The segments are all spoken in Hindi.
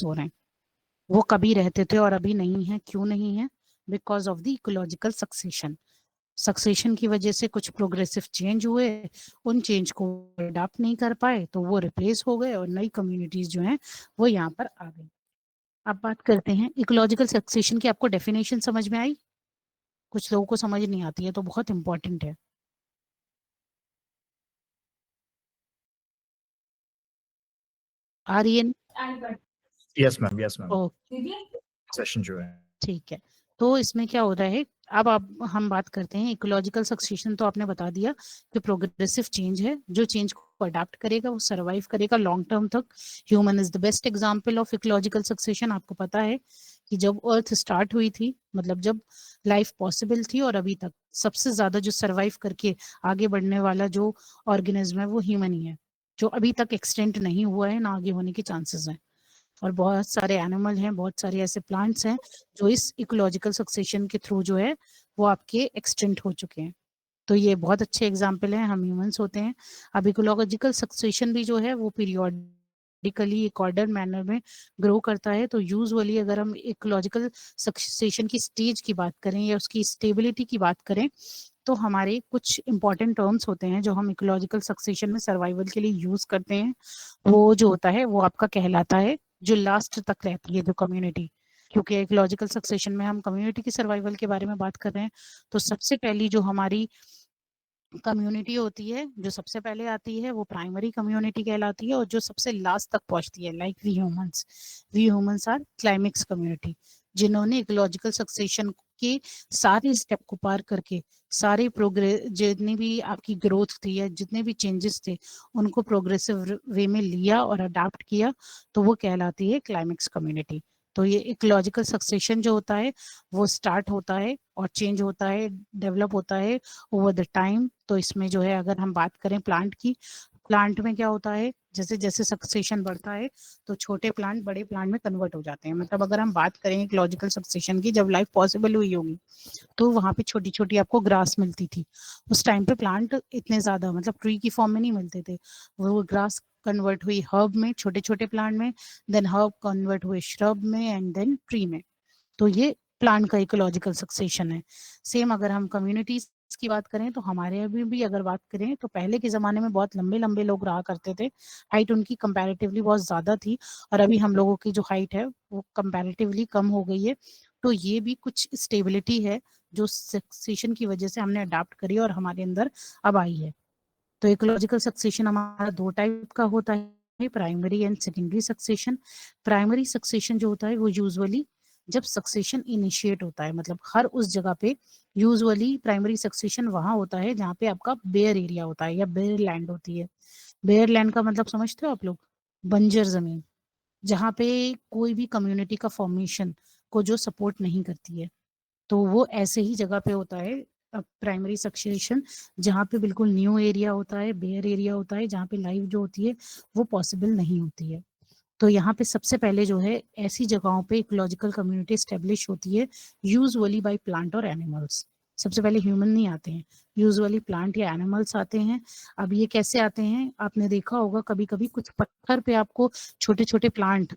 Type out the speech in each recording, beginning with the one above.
हो रहे हैं, वो कभी रहते थे और अभी नहीं है। क्यों नहीं है? Because of the ecological succession की वजह से कुछ प्रोग्रेसिव चेंज हुए, उन चेंज को अडाप्ट नहीं कर पाए तो वो रिप्लेस हो गए और नई कम्युनिटीज जो हैं वो यहाँ पर आ गई। अब बात करते हैं इकोलॉजिकल सक्सेशन की। आपको डेफिनेशन समझ में आई? कुछ लोगों को समझ नहीं आती है, तो बहुत इंपॉर्टेंट है। आ रही है? Yes ma'am, yes ma'am. Okay, session जो है ठीक है। तो इसमें क्या होता है, अब आप हम बात करते हैं इकोलॉजिकल सक्सेशन। तो आपने बता दिया कि प्रोग्रेसिव चेंज है, जो चेंज को अडाप्ट करेगा वो सरवाइव करेगा लॉन्ग टर्म तक। Human is the best example of ecological succession. आपको पता है कि जब अर्थ स्टार्ट हुई थी, मतलब जब लाइफ पॉसिबल थी, और अभी तक सबसे ज्यादा जो सरवाइव करके आगे बढ़ने वाला जो ऑर्गेनिज्म है वो ह्यूमन ही है, जो अभी तक एक्सटेंट नहीं हुआ है, ना आगे होने के चांसेस हैं। और बहुत सारे एनिमल हैं, बहुत सारे ऐसे प्लांट्स हैं जो इस इकोलॉजिकल सक्सेशन के थ्रू जो है वो आपके एक्सटेंट हो चुके हैं। तो ये बहुत अच्छे एग्जाम्पल हैं, हम ह्यूमंस होते हैं। अब इकोलॉजिकल सक्सेशन भी जो है वो पीरियोडिकली एक ऑर्डर मैनर में ग्रो करता है। तो यूजुअली अगर हम इकोलॉजिकल सक्सेशन की स्टेज की बात करें या उसकी स्टेबिलिटी की बात करें, तो हमारे कुछ इंपॉर्टेंट टर्म्स होते हैं जो हम इकोलॉजिकल सक्सेशन में सर्वाइवल के लिए यूज करते हैं। वो जो होता है वो आपका कहलाता है, जो लास्ट तक रहती है जो कम्युनिटी। क्योंकि इकोलॉजिकल सक्सेशन में हम कम्युनिटी की सर्वाइवल के बारे में बात कर रहे हैं, तो सबसे पहली जो हमारी कम्युनिटी होती है, जो सबसे पहले आती है वो प्राइमरी कम्युनिटी कहलाती है, और जो सबसे लास्ट तक पहुंचती है, like we humans are climax community, जिन्होंने इकोलॉजिकल सक्सेशन के सारे स्टेप को पार करके सारे प्रोग्रेस, जितनी भी आपकी ग्रोथ थी या जितने भी चेंजेस थे, उनको प्रोग्रेसिव वे में लिया और अडाप्ट किया, तो वो कहलाती है क्लाइमेक्स कम्युनिटी। तो ये इकोलॉजिकल सक्सेशन जो होता है वो स्टार्ट होता है और चेंज होता है, डेवलप होता है ओवर द टाइम। तो इसमें जो है अगर हम बात करें प्लांट की, प्लांट में क्या होता है, जैसे जैसे सक्सेशन बढ़ता है तो छोटे प्लांट बड़े प्लांट में कन्वर्ट हो जाते हैं। मतलब अगर हम बात करें इकोलॉजिकल सक्सेशन की, जब लाइफ पॉसिबल हुई होगी तो वहां पे छोटी छोटी आपको ग्रास मिलती थी। उस टाइम पे प्लांट इतने ज्यादा मतलब ट्री की फॉर्म में नहीं मिलते थे, वो ग्रास कन्वर्ट हुई हर्ब में, छोटे छोटे प्लांट में, देन हर्ब कन्वर्ट हुए श्रब में, एंड देन ट्री में। तो ये प्लांट का इकोलॉजिकल सक्सेशन है। सेम अगर हम कम्युनिटीज की बात करें तो हमारे अभी भी अगर बात करें तो पहले के जमाने में बहुत लंबे लंबे लोग रहा करते थे, हाइट उनकी कंपैरेटिवली बहुत ज्यादा थी, और अभी हम लोगों की जो हाइट है वो कंपैरेटिवली कम हो गई है। तो ये भी कुछ स्टेबिलिटी है जो सक्सेशन की वजह से हमने अडाप्ट करी और हमारे अंदर अब आई है। तो इकोलॉजिकल सक्सेशन हमारा दो टाइप का होता है, primary and secondary succession. Primary succession जो होता है वो यूजुअली जब सक्सेशन इनिशिएट होता है, मतलब हर उस जगह पे यूजुअली प्राइमरी सक्सेशन वहां होता है जहाँ पे आपका बेयर एरिया होता है या बेयर लैंड होती है। बेयर लैंड का मतलब समझते हो आप लोग? बंजर जमीन, जहाँ पे कोई भी कम्युनिटी का फॉर्मेशन को जो सपोर्ट नहीं करती है, तो वो ऐसे ही जगह पे होता है प्राइमरी सक्सेशन, जहाँ पे बिल्कुल न्यू एरिया होता है, बेयर एरिया होता है, जहाँ पे लाइफ जो होती है वो पॉसिबल नहीं होती है। तो यहाँ पे सबसे पहले जो है ऐसी जगहों पे इकोलॉजिकल कम्युनिटी स्टेब्लिश होती है, यूजुअली बाय प्लांट और एनिमल्स। सबसे पहले ह्यूमन नहीं आते हैं, यूजुअली प्लांट या एनिमल्स आते हैं। अब ये कैसे आते हैं, आपने देखा होगा कभी कभी कुछ पत्थर पे आपको छोटे छोटे प्लांट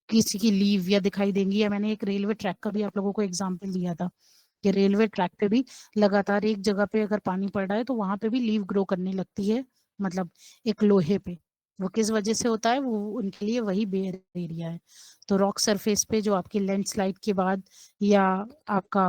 किसी की लीव या दिखाई देंगी, या मैंने एक रेलवे ट्रैक का भी आप लोगों को एग्जाम्पल दिया था कि रेलवे ट्रैक पे भी लगातार एक जगह पे अगर पानी पड़ रहा है तो वहां पे भी लीव ग्रो करने लगती है, मतलब एक लोहे पे। वो किस वजह से होता है, वो उनके लिए वही बेयर एरिया है। तो रॉक सरफेस पे जो आपकी लैंडस्लाइड के बाद या आपका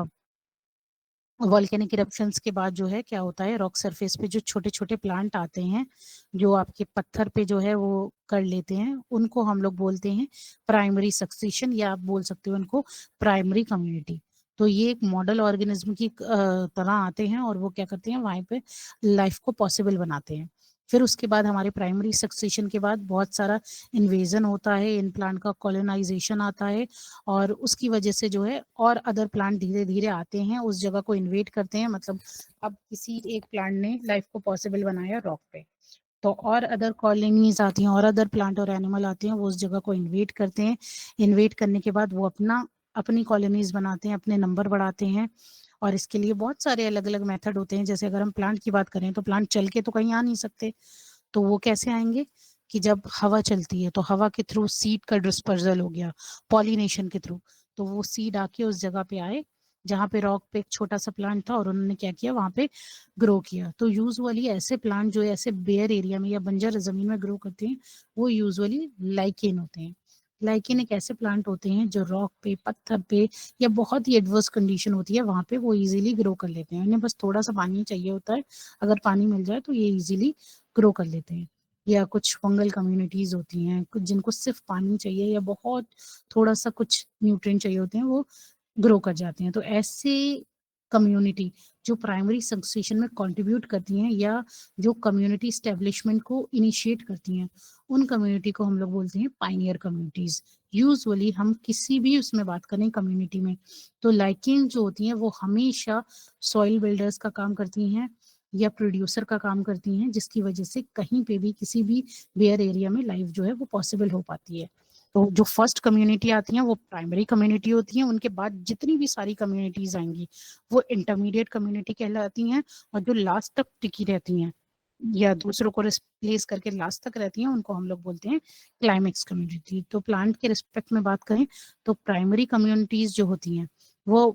वॉल्केनिक इरप्शंस के बाद जो है क्या होता है, रॉक सरफेस पे जो छोटे छोटे प्लांट आते हैं जो आपके पत्थर पे जो है वो कर लेते हैं, उनको हम लोग बोलते हैं प्राइमरी सक्सेशन, या आप बोल सकते हो उनको प्राइमरी कम्युनिटी। तो ये एक मॉडल ऑर्गेनिज्म की तरह आते हैं और वो क्या करते हैं, वहीं पे लाइफ को पॉसिबल बनाते हैं। फिर उसके बाद हमारे प्राइमरी सक्सेशन के बाद बहुत सारा इन्वेजन होता है, इन प्लांट का कॉलोनाइजेशन आता है, और उसकी वजह से जो है और अदर प्लांट धीरे धीरे आते हैं, उस जगह को इन्वेट करते हैं। मतलब अब किसी एक प्लांट ने लाइफ को पॉसिबल बनाया रॉक पे, तो और अदर कॉलोनीज आती हैं और अदर प्लांट और एनिमल आते हैं, वो उस जगह को इन्वेट करते हैं। इन्वेट करने के बाद वो अपनी कॉलोनीज बनाते हैं, अपने नंबर बढ़ाते हैं। और इसके लिए बहुत सारे अलग अलग मेथड होते हैं। जैसे अगर हम प्लांट की बात करें तो प्लांट चल के तो कहीं आ नहीं सकते, तो वो कैसे आएंगे, कि जब हवा चलती है तो हवा के थ्रू सीड का डिस्पर्सल हो गया पॉलिनेशन के थ्रू, तो वो सीड आके उस जगह पे आए जहाँ पे रॉक पे एक छोटा सा प्लांट था और उन्होंने क्या किया वहाँ पे ग्रो किया। तो यूजुअली ऐसे प्लांट जो ऐसे बेयर एरिया में या बंजर जमीन में ग्रो करते हैं वो यूजुअली लाइकेन होते हैं। लाइकेन एक ऐसे प्लांट होते हैं जो रॉक पे, पत्थर पे या बहुत ही एडवर्स कंडीशन होती है वहाँ पे वो इजीली ग्रो कर लेते हैं। इन्हें बस थोड़ा सा पानी चाहिए होता है, अगर पानी मिल जाए तो ये इजीली ग्रो कर लेते हैं। या कुछ फंगल कम्युनिटीज होती हैं कुछ जिनको सिर्फ पानी चाहिए या बहुत थोड़ा सा कुछ न्यूट्रिएंट चाहिए होते हैं, वो ग्रो कर जाते हैं। तो ऐसे कम्युनिटी जो प्राइमरी सक्सेशन में कंट्रीब्यूट करती हैं या जो कम्युनिटी स्टैब्लिशमेंट को इनिशिएट करती हैं, उन कम्युनिटी को हम लोग बोलते हैं पाइनियर कम्युनिटीज। यूजुअली हम किसी भी उसमें बात करें कम्युनिटी में तो लाइकेन जो होती हैं वो हमेशा सॉइल बिल्डर्स का काम करती हैं या प्रोड्यूसर का काम करती हैं, जिसकी वजह से कहीं पे भी किसी भी बेयर एरिया में लाइफ जो है वो पॉसिबल हो पाती है। तो जो फर्स्ट कम्युनिटी आती हैं वो प्राइमरी कम्युनिटी होती है, उनके बाद जितनी भी सारी कम्युनिटीज आएंगी वो इंटरमीडिएट कम्युनिटी कहलाती हैं, और जो लास्ट तक टिकी रहती हैं या दूसरों को रिप्लेस करके लास्ट तक रहती हैं उनको हम लोग बोलते हैं क्लाइमेक्स कम्युनिटी। तो प्लांट के रिस्पेक्ट में बात करें तो प्राइमरी कम्युनिटीज जो होती हैं वो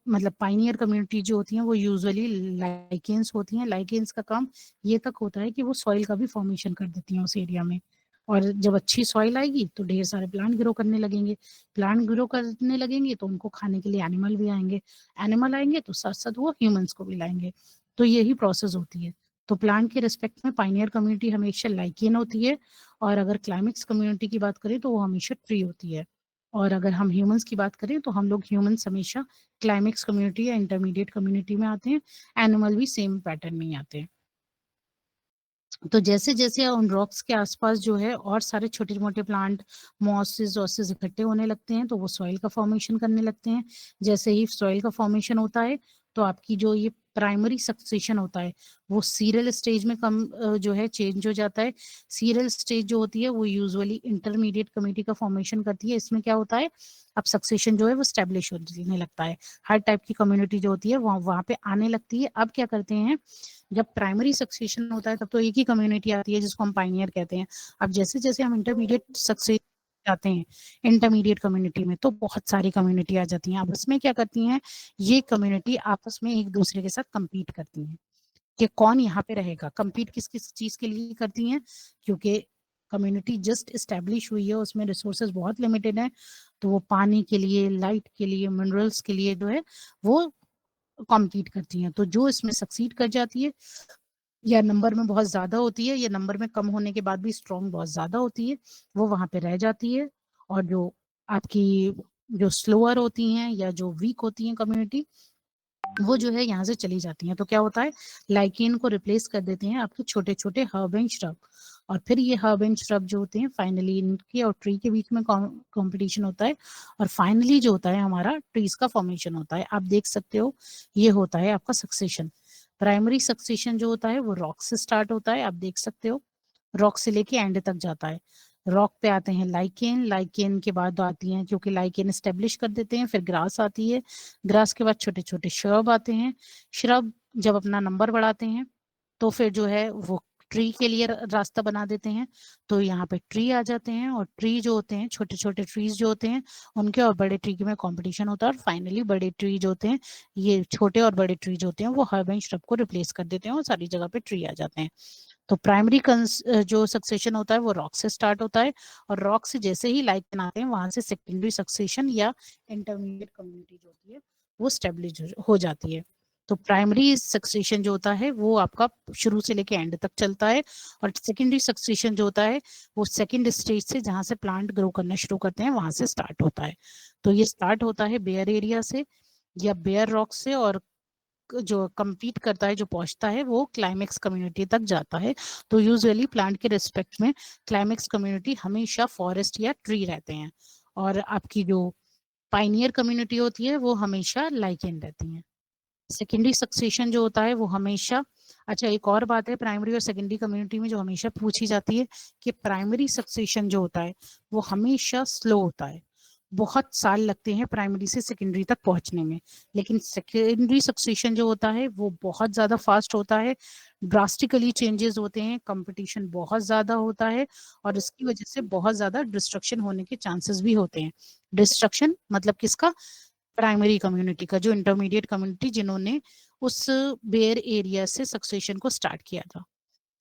मतलब पाइनियर कम्युनिटी जो होती हैं वो यूजुअली लाइकेंस होती हैं। लाइकेंस का काम ये तक होता है कि वो सॉइल का भी फॉर्मेशन कर देती हैं उस एरिया में, और जब अच्छी सॉइल आएगी तो ढेर सारे प्लांट ग्रो करने लगेंगे। प्लांट ग्रो करने लगेंगे तो उनको खाने के लिए एनिमल भी आएंगे, एनिमल आएंगे तो साथ साथ वो ह्यूमंस को भी लाएंगे। तो यही प्रोसेस होती है। तो प्लांट के रिस्पेक्ट में पाइनियर कम्युनिटी हमेशा लाइकेन होती है, और अगर क्लाइमेक्स कम्युनिटी की बात करें तो वो हमेशा ट्री होती है। और अगर हम ह्यूमंस की बात करें तो हम लोग ह्यूमंस हमेशा क्लाइमेक्स कम्युनिटी या इंटरमीडिएट कम्युनिटी में आते हैं। एनिमल भी सेम पैटर्न में ही आते हैं। तो जैसे जैसे उन रॉक्स के आसपास जो है और सारे छोटे मोटे प्लांट मॉसेस ऑसेस इकट्ठे होने लगते हैं तो वो सॉइल का फॉर्मेशन करने लगते हैं। जैसे ही सॉइल का फॉर्मेशन होता है तो आपकी जो ये प्राइमरी सक्सेशन होता है वो सीरियल स्टेज में कम जो है चेंज हो जाता है। सीरियल स्टेज जो होती है वो यूजुअली इंटरमीडिएट कम्युनिटी का फॉर्मेशन करती है। इसमें क्या होता है, अब सक्सेशन जो है वो स्टेब्लिश होने लगता है। हर टाइप की कम्युनिटी जो होती है वहाँ पे आने लगती है। अब क्या करते हैं, जब प्राइमरी सक्सेशन होता है तब तो एक ही कम्युनिटी आती है जिसको हम पाइनियर कहते हैं। अब जैसे जैसे हम इंटरमीडिएट सक्सेस जाते हैं इंटरमीडिएट कम्युनिटी में तो बहुत सारी कम्युनिटी आ जाती हैं। अब इसमें क्या करती हैं, ये कम्युनिटी आपस में एक दूसरे के साथ compete करती हैं कि कौन यहाँ पे रहेगा। compete किस किस चीज के लिए करती हैं, क्योंकि कम्युनिटी जस्ट इस्टेब्लिश हुई है, उसमें रिसोर्सेज बहुत लिमिटेड है, तो वो पानी के लिए, लाइट के लिए, मिनरल्स के लिए जो है वो कॉम्पीट करती हैं। तो जो इसमें सक्सीड कर जाती है या नंबर में बहुत ज्यादा होती है या नंबर में कम होने के बाद भी स्ट्रॉन्ग बहुत ज्यादा होती है, वो वहां पे रह जाती है। और जो आपकी जो स्लोअर होती हैं या जो वीक होती हैं कम्युनिटी वो जो है यहाँ से चली जाती हैं। तो क्या होता है, लाइकेन को रिप्लेस कर देते हैं आपके छोटे छोटे हर्ब एंड श्रब, और फिर ये हर्ब एंड श्रब जो होते हैं फाइनली इनके और ट्री के बीच में कंपटीशन होता है, और फाइनली जो होता है हमारा ट्रीज का फॉर्मेशन होता है। आप देख सकते हो ये होता है आपका सक्सेशन। प्राइमरी सक्सेशन जो होता है वो रॉक से स्टार्ट होता है, आप देख सकते हो रॉक से लेके एंड तक जाता है। रॉक पे आते हैं लाइकेन, लाइकेन के बाद आती हैं, क्योंकि लाइकेन एस्टेब्लिश कर देते हैं, फिर ग्रास आती है, ग्रास के बाद छोटे छोटे श्रब आते हैं। श्रब जब अपना नंबर बढ़ाते हैं तो फिर जो है वो ट्री के लिए रास्ता बना देते हैं। तो यहाँ पे ट्री आ जाते हैं, और ट्री जो होते हैं छोटे छोटे ट्रीज जो होते हैं उनके और बड़े ट्री में कंपटीशन होता है, और फाइनली बड़े ट्री जो होते हैं, ये छोटे और बड़े ट्री जो होते हैं वो हर्ब एंड श्रब को रिप्लेस कर देते हैं और सारी जगह पे ट्री आ जाते हैं। तो प्राइमरी जो सक्सेशन होता है वो रॉक से स्टार्ट होता है, और रॉक से जैसे ही लाइकेन आते हैं वहां से सेकेंडरी सक्सेशन या इंटरमीडिएट कम्युनिटी जो होती है वो स्टेब्लिश हो जाती है। तो प्राइमरी सक्सेशन जो होता है वो आपका शुरू से लेके एंड तक चलता है, और सेकेंडरी सक्सेशन जो होता है वो सेकेंड स्टेज से जहां से प्लांट ग्रो करना शुरू करते हैं वहां से स्टार्ट होता है। तो ये स्टार्ट होता है बेयर एरिया से या बेयर रॉक से, और जो compete करता है, जो पहुंचता है वो क्लाइमेक्स कम्युनिटी तक जाता है। तो यूजुअली प्लांट के रिस्पेक्ट में क्लाइमेक्स कम्युनिटी हमेशा फॉरेस्ट या ट्री रहते हैं, और आपकी जो पाइनियर कम्युनिटी होती है वो हमेशा लाइकेन रहती है। सेकेंडरी सक्सेशन जो होता है वो हमेशा, अच्छा एक और बात है प्राइमरी और सेकेंडरी कम्युनिटी में जो हमेशा पूछी जाती है कि प्राइमरी सक्सेशन जो होता है वो हमेशा स्लो होता है, बहुत साल लगते हैं प्राइमरी से सेकेंडरी तक पहुंचने में, लेकिन सेकेंडरी सक्सेशन जो होता है वो बहुत ज्यादा फास्ट होता है, ड्रास्टिकली चेंजेस होते हैं, कंपटीशन बहुत ज्यादा होता है, और इसकी वजह से बहुत ज्यादा डिस्ट्रक्शन होने के चांसेस भी होते हैं। डिस्ट्रक्शन मतलब किसका? प्राइमरी कम्युनिटी का, जो इंटरमीडिएट कम्युनिटी जिन्होंने उस बेयर एरिया से सक्सेशन को स्टार्ट किया था।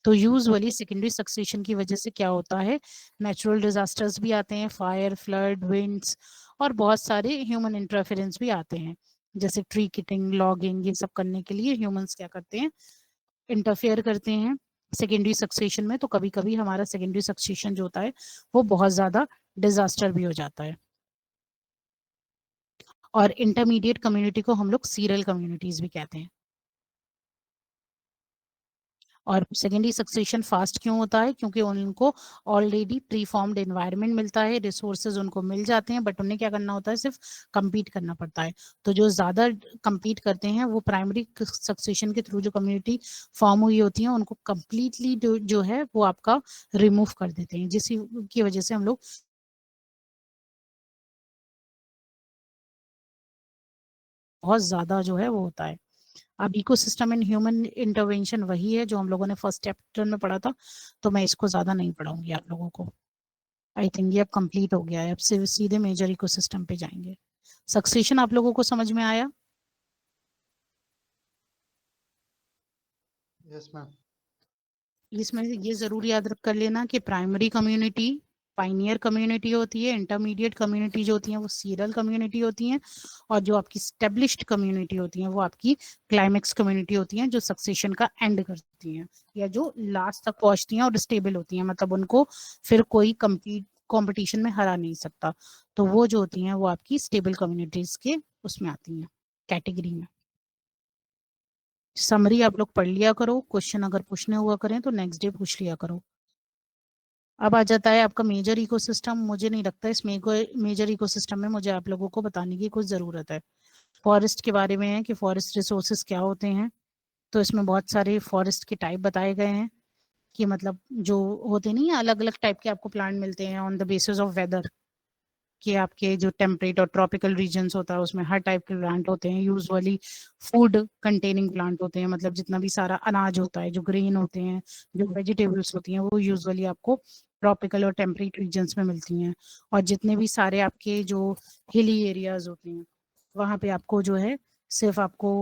तो यूजुअली सेकेंडरी सक्सेशन की वजह से क्या होता है, नेचुरल डिजास्टर्स भी आते हैं, फायर, फ्लड, विंड्स, और बहुत सारे ह्यूमन इंटरफेरेंस भी आते हैं, जैसे ट्री किटिंग, लॉगिंग, ये सब करने के लिए ह्यूमंस क्या करते हैं, इंटरफेयर करते हैं सेकेंडरी सक्सेशन में। तो कभी कभी हमारा सेकेंडरी सक्सेशन जो होता है वो बहुत ज्यादा डिजास्टर भी हो जाता है। और इंटरमीडिएट कम्युनिटी को हम लोग सीरियल कम्युनिटीज भी कहते हैं। और सेकेंडरी सक्सेशन फास्ट क्यों होता है? क्योंकि उनको ऑलरेडी प्री फॉर्म्ड एनवायरनमेंट मिलता है, रिसोर्सेज उनको मिल जाते हैं, बट उन्हें क्या करना होता है, सिर्फ compete करना पड़ता है। तो जो ज्यादा compete करते हैं वो प्राइमरी सक्सेशन के थ्रू जो कम्युनिटी फॉर्म हुई होती है उनको कम्प्लीटली जो है वो आपका रिमूव कर देते हैं, जिसकी की वजह से हम लोग बहुत ज्यादा जो है वो होता है। अब इकोसिस्टम एंड ह्यूमन इंटरवेंशन वही है जो हम लोगों ने फर्स्ट चैप्टर में पढ़ा था, तो मैं इसको ज्यादा नहीं पढ़ाऊंगी आप लोगों को। आई थिंक ये अब कंप्लीट हो गया है, अब सीधे मेजर इकोसिस्टम पे जाएंगे। सक्सेशन आप लोगों को समझ में आया? Yes ma'am. इसमें ये जरूर याद रख कर लेना कि प्राइमरी कम्युनिटी पाइनियर कम्युनिटी होती है, इंटरमीडिएट कम्युनिटी जो होती है वो सीरियल कम्युनिटी होती है, और जो आपकी स्टेब्लिश्ड कम्युनिटी होती है वो आपकी क्लाइमेक्स कम्युनिटी होती है, जो सक्सेशन का एंड करती हैं या जो लास्ट तक पहुंचती हैं और स्टेबल होती हैं, मतलब उनको फिर कोई कंपटीशन में हरा नहीं सकता। तो वो जो होती हैं वो आपकी स्टेबल कम्युनिटीज के उसमें आती हैं, कैटेगरी में। समरी आप लोग पढ़ लिया करो, क्वेश्चन अगर पूछने हुआ करें तो नेक्स्ट डे पूछ लिया करो। अब आ जाता है आपका मेजर इकोसिस्टम। मुझे नहीं लगता इस मेजर इकोसिस्टम में मुझे आप लोगों को बताने की कुछ जरूरत है। फॉरेस्ट के बारे में है कि फॉरेस्ट रिसोर्सेज क्या होते हैं, तो इसमें बहुत सारे फॉरेस्ट के टाइप बताए गए हैं कि मतलब जो होते नहीं, अलग अलग टाइप के आपको प्लांट मिलते हैं on the basis of weather, कि आपके जो टेम्परेट और ट्रॉपिकल रीजन्स होता है उसमें हर टाइप के प्लांट होते हैं। यूजुअली फूड कंटेनिंग प्लांट होते हैं, मतलब जितना भी सारा अनाज होता है, जो ग्रेन होते हैं, जो वेजिटेबल्स होती हैं, वो यूजुअली आपको ट्रॉपिकल और टेम्परेट रीजन्स में मिलती हैं। और जितने भी सारे आपके जो हिली एरियाज होते हैं वहाँ पे आपको जो है सिर्फ आपको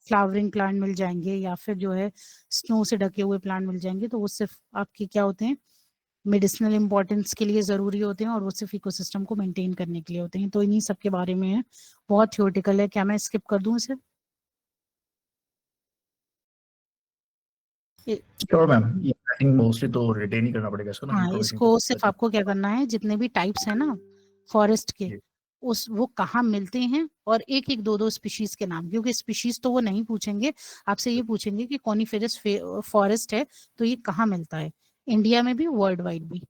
फ्लावरिंग प्लांट मिल जाएंगे, या फिर जो है स्नो से ढके हुए प्लांट मिल जाएंगे। तो वो सिर्फ आपके क्या होते हैं, मेडिसिनल इंपॉर्टेंस के लिए जरूरी होते हैं, और वो सिर्फ इकोसिस्टम को मेंटेन करने के लिए होते हैं। तो इन्हीं सब के बारे में है, बहुत थियोरेटिकल है। क्या मैं स्किप कर दूं इसे? Sure ma'am, I think mostly तो रिटेन ही करना पड़ेगा इसको ना, हाँ, इंफॉर्मेशन इसको सिर्फ आपको क्या करना है, जितने भी टाइप्स है ना फॉरेस्ट के, जी। उस वो कहाँ मिलते हैं, और एक एक दो दो स्पीशीज के नाम, क्योंकि स्पीशीज तो वो नहीं पूछेंगे आपसे, ये पूछेंगे कि कॉनिफेरस फॉरेस्ट है तो ये कहाँ मिलता है, इंडिया में भी, वर्ल्ड वाइड भी।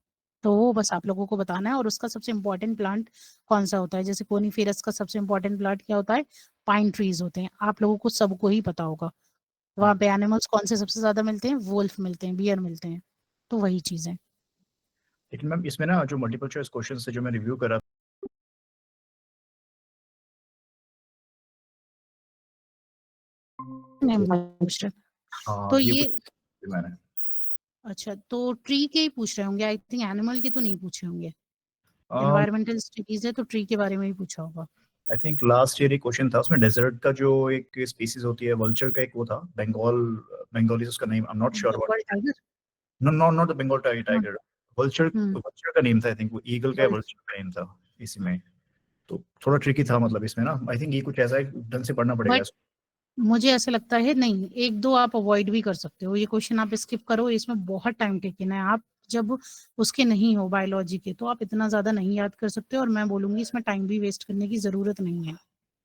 तो वो बस आप लोगों को बताना है। और उसका सबसे इम्पोर्टेंट प्लांट कौन सा होता है, जैसे कोनिफेरस का सबसे इम्पोर्टेंट प्लांट क्या होता है, पाइन ट्रीज होते हैं, आप लोगों को सबको ही पता होगा। वहाँ पे एनिमल्स कौन से सबसे ज्यादा मिलते हैं, वुल्फ मिलते हैं, बियर मिलते हैं, तो वही चीज है। लेकिन मैम इसमें ना जो मल्टीपल चॉइस क्वेश्चन से जो मैं रिव्यू करा, हाँ तो ये ये कुछ मैंने अच्छा, तो ट्री के ही पूछ रहे होंगे आई थिंक, एनिमल के तो नहीं पूछे होंगे। एनवायरमेंटल स्टडीज है तो ट्री के बारे में ही पूछा होगा। आई थिंक लास्ट ईयर एक क्वेश्चन था उसमें डेजर्ट का जो एक स्पीसीज होती है वल्चर का, एक वो था बंगाल, बंगाली उसका name, I am not sure what. Bengal tiger. No no not the Bengal tiger, vulture, hmm. Vulture का नेम था आई थिंक, वो ईगल का वल्चर का नेम था इसी में। तो थोड़ा ट्रिकी था मतलब इसमें ना, आई थिंक ये कुछ ऐसा है, ढंग से पढ़ना पड़ेगा बट इसको। मुझे ऐसा लगता है नहीं, एक दो आप अवॉइड भी कर सकते हो, ये क्वेश्चन आप स्किप करो, इसमें बहुत टाइम टेकन है। आप जब उसके नहीं हो बायोलॉजी के तो आप इतना ज्यादा नहीं याद कर सकते, और मैं बोलूंगी इसमें टाइम भी वेस्ट करने की जरूरत नहीं है।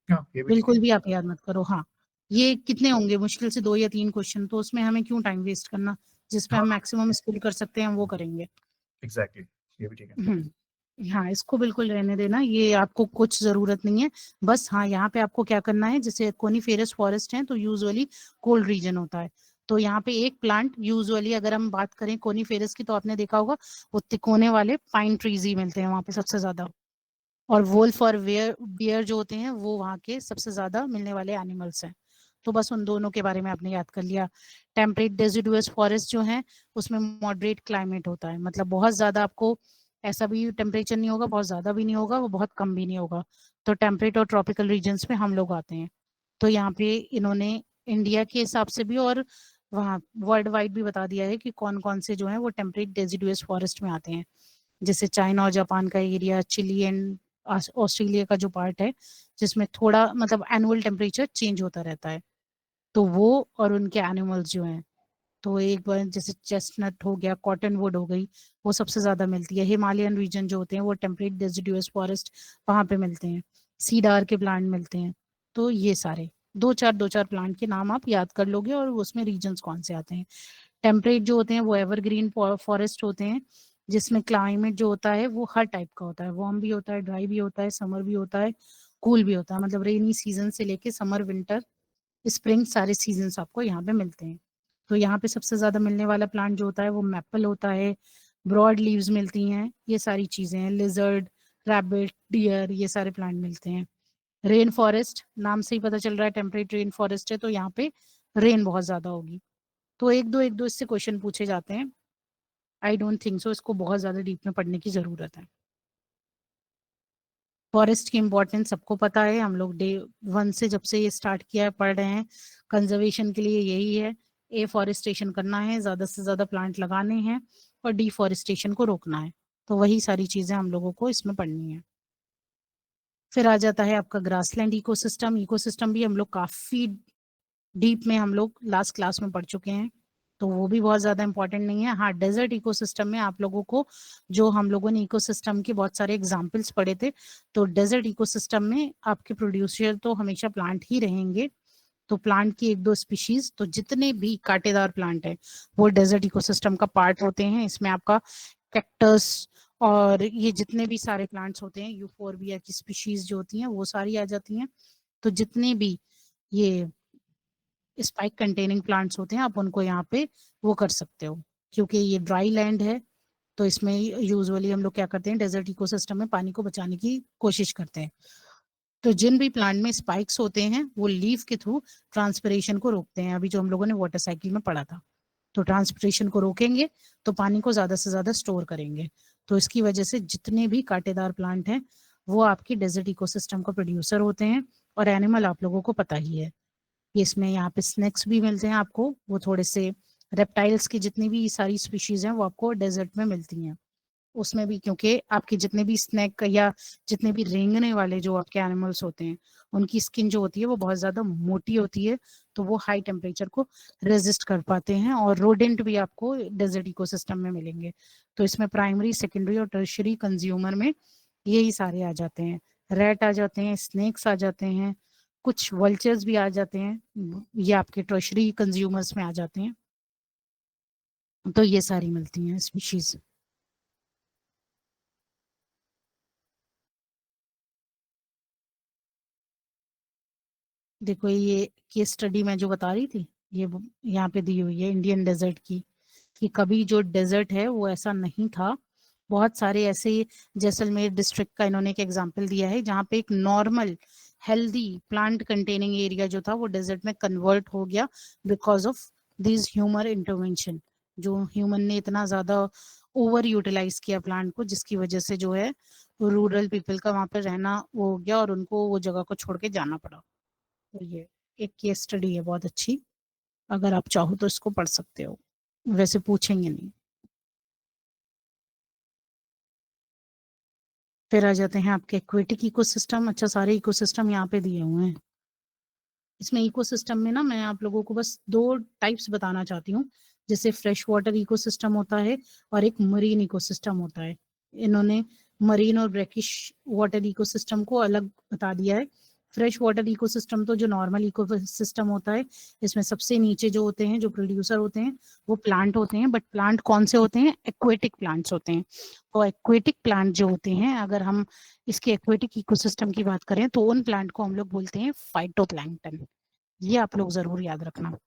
हाँ ये भी ठीक है। बिल्कुल भी आप याद मत करो। हाँ, ये कितने होंगे, मुश्किल से 2 या 3 क्वेश्चन, तो उसमें हमें क्यों टाइम वेस्ट करना, जिसपे हम हाँ मैक्सिमम स्कोर कर सकते हैं हम वो करेंगे। एग्जैक्टली, ये भी ठीक है। हाँ, इसको बिल्कुल रहने देना, ये आपको कुछ जरूरत नहीं है। बस हाँ, यहाँ पे आपको क्या करना है, जैसे कोनिफेरस फॉरेस्ट है तो यूजुअली कोल्ड रीजन होता है, तो यहाँ पे एक प्लांट यूजुअली अगर हम बात करें कोनिफेरस की, तो आपने देखा होगा वो तिकोने वाले पाइन ट्रीज ही मिलते हैं वहां पे सबसे ज्यादा। और वोल्फ और बियर जो होते हैं वो वहाँ के सबसे ज्यादा मिलने वाले एनिमल्स हैं। तो बस उन दोनों के बारे में आपने याद कर लिया। टेम्परेट डेसिडुअस फॉरेस्ट जो है उसमें मॉडरेट क्लाइमेट होता है, मतलब बहुत ज्यादा आपको ऐसा भी टेम्परेचर नहीं होगा, बहुत ज्यादा भी नहीं होगा, वो बहुत कम भी नहीं होगा। तो टेम्परेट और ट्रॉपिकल रीजन्स में हम लोग आते हैं। तो यहाँ पे इन्होंने इंडिया के हिसाब से भी और वहाँ वर्ल्ड वाइड भी बता दिया है कि कौन कौन से जो है वो टेम्परेट डेसिडुअस फॉरेस्ट में आते हैं। जैसे चाइना और जापान का एरिया, चिली एंड ऑस्ट्रेलिया का जो पार्ट है जिसमें थोड़ा मतलब एनुअल टेम्परेचर चेंज होता रहता है, तो वो और उनके एनिमल्स जो हैं, तो एक बार जैसे चेस्टनट हो गया, कॉटन वुड हो गई, वो सबसे ज्यादा मिलती है। हिमालयन रीजन जो होते हैं वो टेम्परेट डेसिडुअस फॉरेस्ट वहां पे मिलते हैं, सीडार के प्लांट मिलते हैं। तो ये सारे दो चार प्लांट के नाम आप याद कर लोगे और उसमें रीजन्स कौन से आते हैं। टेम्परेट जो होते हैं वो एवरग्रीन फॉरेस्ट होते हैं, जिसमें क्लाइमेट जो होता है वो हर टाइप का होता है, वार्म भी होता है, ड्राई भी होता है, समर भी होता है, कूल भी होता है, मतलब रेनी सीजन से लेके समर विंटर स्प्रिंग सारे सीजन्स आपको यहाँ पे मिलते हैं। तो यहाँ पे सबसे ज्यादा मिलने वाला प्लांट जो होता है वो मैपल होता है, ब्रॉड लीव्स मिलती हैं, ये सारी चीजें हैं, लिजर्ड, रैबिट, डियर, ये सारे प्लांट मिलते हैं। रेन फॉरेस्ट नाम से ही पता चल रहा है टेम्परेट रेन फॉरेस्ट है, तो यहाँ पे रेन बहुत ज्यादा होगी। तो एक दो इससे क्वेश्चन पूछे जाते हैं। आई डोंट थिंक सो इसको बहुत ज्यादा डीप में पढ़ने की जरूरत है। फॉरेस्ट की इम्पोर्टेंस सबको पता है, हम लोग डे वन से जब से ये स्टार्ट किया है पढ़ रहे हैं। कंजर्वेशन के लिए यही है, एफॉरेस्टेशन करना है, ज्यादा से ज्यादा प्लांट लगाने हैं और डिफॉरेस्टेशन को रोकना है। तो वही सारी चीजें हम लोगों को इसमें पढ़नी है। फिर आ जाता है आपका ग्रासलैंड इकोसिस्टम। इकोसिस्टम भी हम लोग काफी डीप में हम लोग लास्ट क्लास में पढ़ चुके हैं, तो वो भी बहुत ज्यादा इंपॉर्टेंट नहीं है। हाँ, डेजर्ट इकोसिस्टम में आप लोगों को जो हम लोगों ने इकोसिस्टम के बहुत सारे एग्जांपल्स पढ़े थे, तो डेजर्ट इकोसिस्टम में आपके प्रोड्यूसर तो हमेशा प्लांट ही रहेंगे। तो प्लांट की एक दो स्पीशीज, तो जितने भी कांटेदार प्लांट है वो डेजर्ट इकोसिस्टम का पार्ट होते हैं। इसमें आपका कैक्टस और ये जितने भी सारे प्लांट्स होते हैं, यूफोरबिया की स्पीशीज जो होती हैं वो सारी आ जाती हैं। तो जितने भी ये स्पाइक कंटेनिंग प्लांट्स होते हैं आप उनको यहाँ पे वो कर सकते हो। क्योंकि ये ड्राई लैंड है तो इसमें यूजुअली हम लोग क्या करते हैं, डेजर्ट इकोसिस्टम में पानी को बचाने की कोशिश करते हैं। तो जिन भी प्लांट में स्पाइक्स होते हैं वो लीफ के थ्रू ट्रांसपिरेशन को रोकते हैं, अभी जो हम लोगों ने वाटर साइकिल में पढ़ा था। तो ट्रांसपिरेशन को रोकेंगे तो पानी को ज्यादा से ज्यादा स्टोर करेंगे। तो इसकी वजह से जितने भी कांटेदार प्लांट हैं वो आपकी डेजर्ट इकोसिस्टम का प्रोड्यूसर होते हैं। और एनिमल आप लोगों को पता ही है, इसमें यहाँ पे स्नेक्स भी मिलते हैं आपको, वो थोड़े से रेप्टाइल्स की जितनी भी सारी स्पीशीज हैं वो आपको डेजर्ट में मिलती हैं। उसमें भी क्योंकि आपके जितने भी स्नेक या जितने भी रेंगने वाले जो आपके एनिमल्स होते हैं उनकी स्किन जो होती है वो बहुत ज्यादा मोटी होती है, तो वो हाई टेम्परेचर को रेजिस्ट कर पाते हैं। और रोडेंट भी आपको डेजर्ट इकोसिस्टम में मिलेंगे। तो इसमें प्राइमरी, सेकेंडरी और टर्शियरी कंज्यूमर में यही सारे आ जाते हैं। रैट आ जाते हैं, स्नेक्स आ जाते हैं, कुछ वल्चर्स भी आ जाते हैं, ये आपके टर्शियरी कंज्यूमर्स में आ जाते हैं। तो ये सारी मिलती हैं स्पीशीज। देखो ये केस स्टडी मैं जो बता रही थी, ये यहाँ पे दी हुई है इंडियन डेजर्ट की, कि कभी जो डेजर्ट है वो ऐसा नहीं था। बहुत सारे ऐसे, जैसलमेर डिस्ट्रिक्ट का इन्होंने एक एग्जांपल दिया है जहाँ पे एक normal healthy plant containing area जो था वो डेजर्ट में कन्वर्ट हो गया because of this human intervention. जो ह्यूमन ने इतना ज्यादा ओवर यूटिलाइज किया प्लांट को, जिसकी वजह से जो है रूरल पीपल का वहां पर रहना वो हो गया और उनको वो जगह को छोड़ के जाना पड़ा। तो ये एक केस स्टडी है बहुत अच्छी, अगर आप चाहो तो इसको पढ़ सकते हो, वैसे पूछेंगे नहीं। फिर आ जाते हैं आपके एक्वेटिक इकोसिस्टम। अच्छा, सारे इकोसिस्टम यहाँ पे दिए हुए हैं। इसमें इकोसिस्टम में ना मैं आप लोगों को बस दो टाइप्स बताना चाहती हूँ। जैसे फ्रेश वाटर इकोसिस्टम होता है और एक मरीन इकोसिस्टम होता है। इन्होंने मरीन और ब्रैकिश वाटर इकोसिस्टम को अलग बता दिया है। फ्रेश वाटर इकोसिस्टम तो जो नॉर्मल इकोसिस्टम होता है, इसमें सबसे नीचे जो होते हैं, जो प्रोड्यूसर होते हैं वो प्लांट होते हैं। बट प्लांट कौन से होते हैं? एक्वेटिक प्लांट्स होते हैं। तो एक्वेटिक प्लांट जो होते हैं, अगर हम इसके एक्वेटिक इकोसिस्टम की बात करें तो उन प्लांट को हम लोग बोलते हैं फाइटोप्लैंक्टन। ये आप लोग जरूर याद रखना।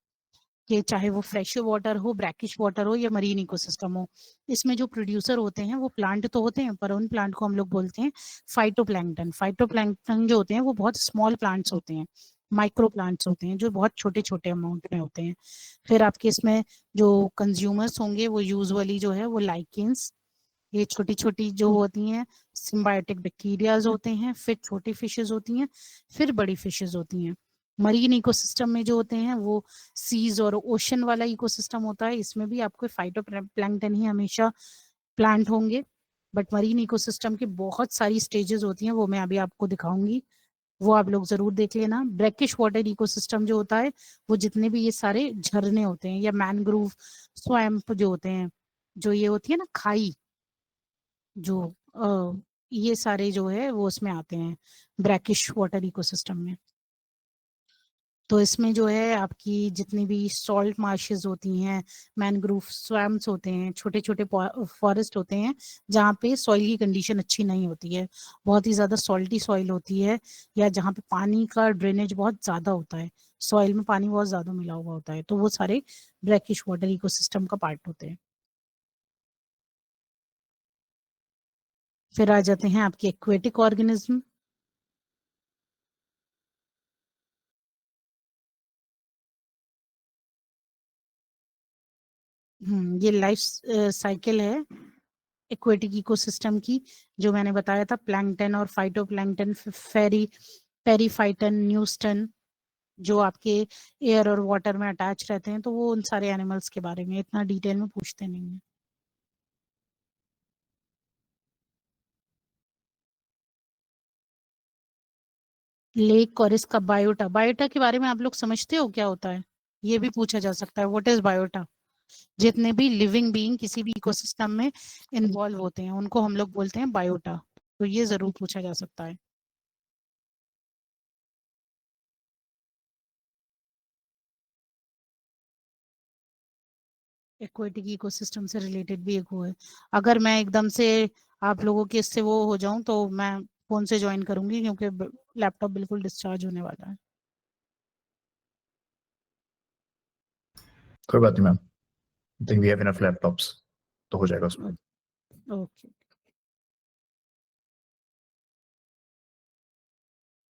कि चाहे वो फ्रेश वाटर हो, ब्रैकिश वाटर हो या मरीन इकोसिस्टम हो, इसमें जो प्रोड्यूसर होते हैं वो प्लांट तो होते हैं, पर उन प्लांट को हम लोग बोलते हैं फाइटोप्लैंक्टन। फाइटोप्लैंक्टन जो होते हैं वो बहुत स्मॉल प्लांट्स होते हैं, माइक्रो प्लांट्स होते हैं, जो बहुत छोटे छोटे अमाउंट में होते हैं। फिर आपके इसमें जो कंज्यूमर्स होंगे वो यूजुअली जो है वो लाइकेंस, ये छोटी छोटी जो होती हैं सिम्बायोटिक बैक्टीरियाज होते हैं, फिर छोटी फिशेज होती हैं, फिर बड़ी फिशेज होती हैं। मरीन इकोसिस्टम में जो होते हैं वो सीज और ओशन वाला इकोसिस्टम होता है, इसमें भी आपको फाइटोप्लैंक्टन ही हमेशा प्लांट होंगे। बट मरीन इकोसिस्टम की बहुत सारी स्टेजेस होती हैं, वो मैं अभी आपको दिखाऊंगी, वो आप लोग जरूर देख लेना। ब्रैकिश वाटर इकोसिस्टम जो होता है वो जितने भी ये सारे झरने होते हैं या मैनग्रोव स्वैम्प जो होते हैं, जो ये होती है ना खाई, जो ये सारे जो है वो उसमें आते हैं ब्रैकिश वाटर इकोसिस्टम में। तो इसमें जो है आपकी जितनी भी सॉल्ट मार्शेस होती हैं, मैनग्रोव स्वैम्प्स होते हैं, छोटे छोटे फॉरेस्ट होते हैं जहाँ पे सॉइल की कंडीशन अच्छी नहीं होती है, बहुत ही ज़्यादा सॉल्टी सॉइल होती है, या जहाँ पे पानी का ड्रेनेज बहुत ज़्यादा होता है, सॉइल में पानी बहुत ज़्यादा मिला हुआ होता है, तो वो सारे ब्रैकिश वाटर इकोसिस्टम का पार्ट होते हैं। फिर आ जाते हैं आपके एक्वेटिक ऑर्गेनिज्म। ये लाइफ साइकिल है एक्वेटिक इकोसिस्टम की, जो मैंने बताया था, प्लैंकटन और फाइटोप्लैंकटन, पेरीफाइटन, न्यूस्टन, जो आपके एयर और वाटर में अटैच रहते हैं, तो वो उन सारे एनिमल्स के बारे में इतना डिटेल में पूछते नहीं है। लेक और इसका बायोटा, बायोटा के बारे में आप लोग समझते हो क्या होता है? ये भी पूछा जा सकता है, व्हाट इज बायोटा। जितने भी लिविंग बीइंग किसी भी इकोसिस्टम में इन्वॉल्व होते हैं उनको हम लोग बोलते हैं बायोटा, तो ये जरूर पूछा जा सकता है। एक्वेटिक इकोसिस्टम से रिलेटेड भी एक वो है, अगर मैं एकदम से आप लोगों के इससे वो हो जाऊं तो मैं फोन से ज्वाइन करूंगी, क्योंकि लैपटॉप बिल्कुल डिस्चार्ज होने वाला है। कोई बात नहीं ma'am, I think we have enough laptops, तो हो जाएगा उसमें। ओके।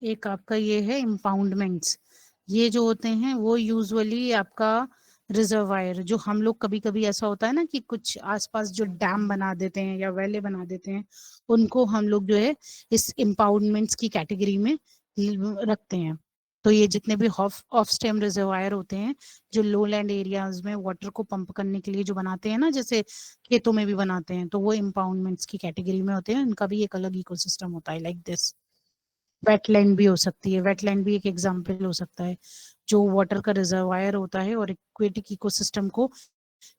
एक आपका ये है इम्पाउंडमेंट्स, ये जो होते हैं वो यूजुअली आपका रिजर्वायर, जो हम लोग कभी कभी ऐसा होता है ना कि कुछ आसपास जो डैम बना देते हैं या वैले बना देते हैं, उनको हम लोग जो है इस इम्पाउंडमेंट्स की कैटेगरी में रखते हैं। तो ये जितने भी ऑफ स्टेम रिजर्वायर होते हैं जो लो लैंड एरियाज में वाटर को पंप करने के लिए जो बनाते हैं ना, जैसे खेतों में भी बनाते हैं, तो वो इम्पाउंडमेंट्स की कैटेगरी में होते हैं, इनका भी एक अलग इकोसिस्टम होता है लाइक दिस। वेटलैंड भी हो सकती है, वेटलैंड भी एक एग्जाम्पल हो सकता है, जो वाटर का रिजर्वायर होता है और एक्वेटिक इकोसिस्टम को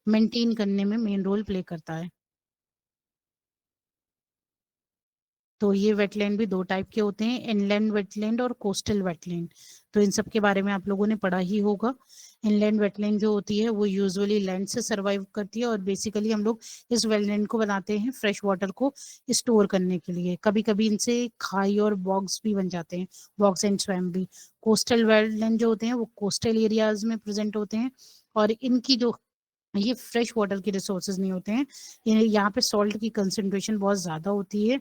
मेंटेन करने में मेन रोल प्ले करता है। तो ये वेटलैंड भी दो टाइप के होते हैं, इनलैंड वेटलैंड और कोस्टल वेटलैंड। तो इन सब के बारे में आप लोगों ने पढ़ा ही होगा। इनलैंड वेटलैंड जो होती है वो यूजुअली लैंड से सरवाइव करती है, और बेसिकली हम लोग इस वेटलैंड को बनाते हैं फ्रेश वाटर को स्टोर करने के लिए। कभी कभी इनसे खाई और बॉग्स भी बन जाते हैं, बॉग्स एंड स्वैम भी। कोस्टल वेटलैंड जो होते हैं वो कोस्टल एरियाज में प्रेजेंट होते हैं, और इनकी जो ये फ्रेश वाटर की रिसोर्सेज नहीं होते हैं, यहाँ पे सॉल्ट की कंसेंट्रेशन बहुत ज्यादा होती है,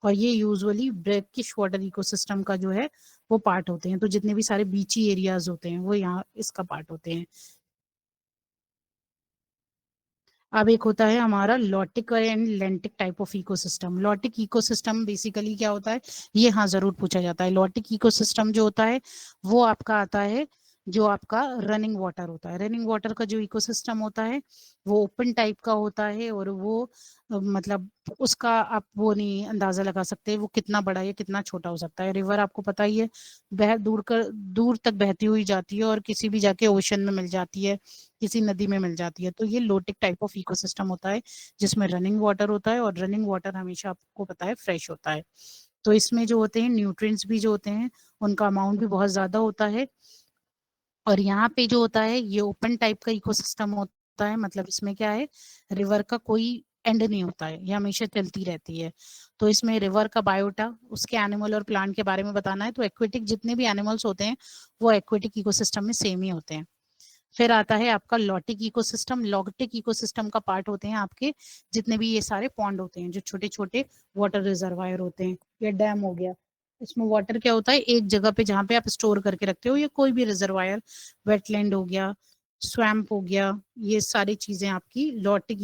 और ये यूजुअली ब्रैकिश वाटर इकोसिस्टम का जो है वो पार्ट होते हैं। तो जितने भी सारे बीची एरियाज होते हैं वो यहाँ इसका पार्ट होते हैं। अब एक होता है हमारा lotic and लेंटिक type of ecosystem. Lotic ecosystem basically क्या होता है, ये हाँ जरूर पूछा जाता है। लॉटिक इकोसिस्टम जो होता है वो आपका आता है, जो आपका रनिंग वाटर होता है। रनिंग वाटर का जो इकोसिस्टम होता है वो ओपन टाइप का होता है, और वो मतलब उसका आप वो नहीं अंदाजा लगा सकते वो कितना बड़ा या कितना छोटा हो सकता है। रिवर आपको पता ही है, बह दूर तक बहती हुई जाती है और किसी भी जाके ओशन में मिल जाती है, किसी नदी में मिल जाती है। तो ये लोटिक टाइप ऑफ इकोसिस्टम होता है जिसमें रनिंग वाटर होता है, और रनिंग वाटर हमेशा आपको पता है फ्रेश होता है। तो इसमें जो होते हैं न्यूट्रिएंट्स भी जो होते हैं उनका अमाउंट भी बहुत ज्यादा होता है। और यहाँ पे जो होता है ये ओपन टाइप का इकोसिस्टम होता है, मतलब इसमें क्या है, रिवर का कोई एंड नहीं होता है, ये हमेशा चलती रहती है। तो इसमें रिवर का बायोटा, उसके एनिमल और प्लांट के बारे में बताना है, तो एक्वेटिक जितने भी एनिमल्स होते हैं वो एक्वेटिक इकोसिस्टम में सेम ही होते हैं। फिर आता है आपका लॉटिक इकोसिस्टम। लॉटिक इकोसिस्टम का पार्ट होते हैं आपके जितने भी ये सारे पॉन्ड होते हैं, जो छोटे छोटे वाटर रिजर्वायर होते हैं, या डैम हो गया। इसमें वाटर क्या होता है, एक जगह पे जहाँ पे आप स्टोर करके रखते हो, या कोई भी रिजर्वायर, वेटलैंड हो गया, स्वैम्प हो गया, ये सारी चीजें आपकी लॉटिक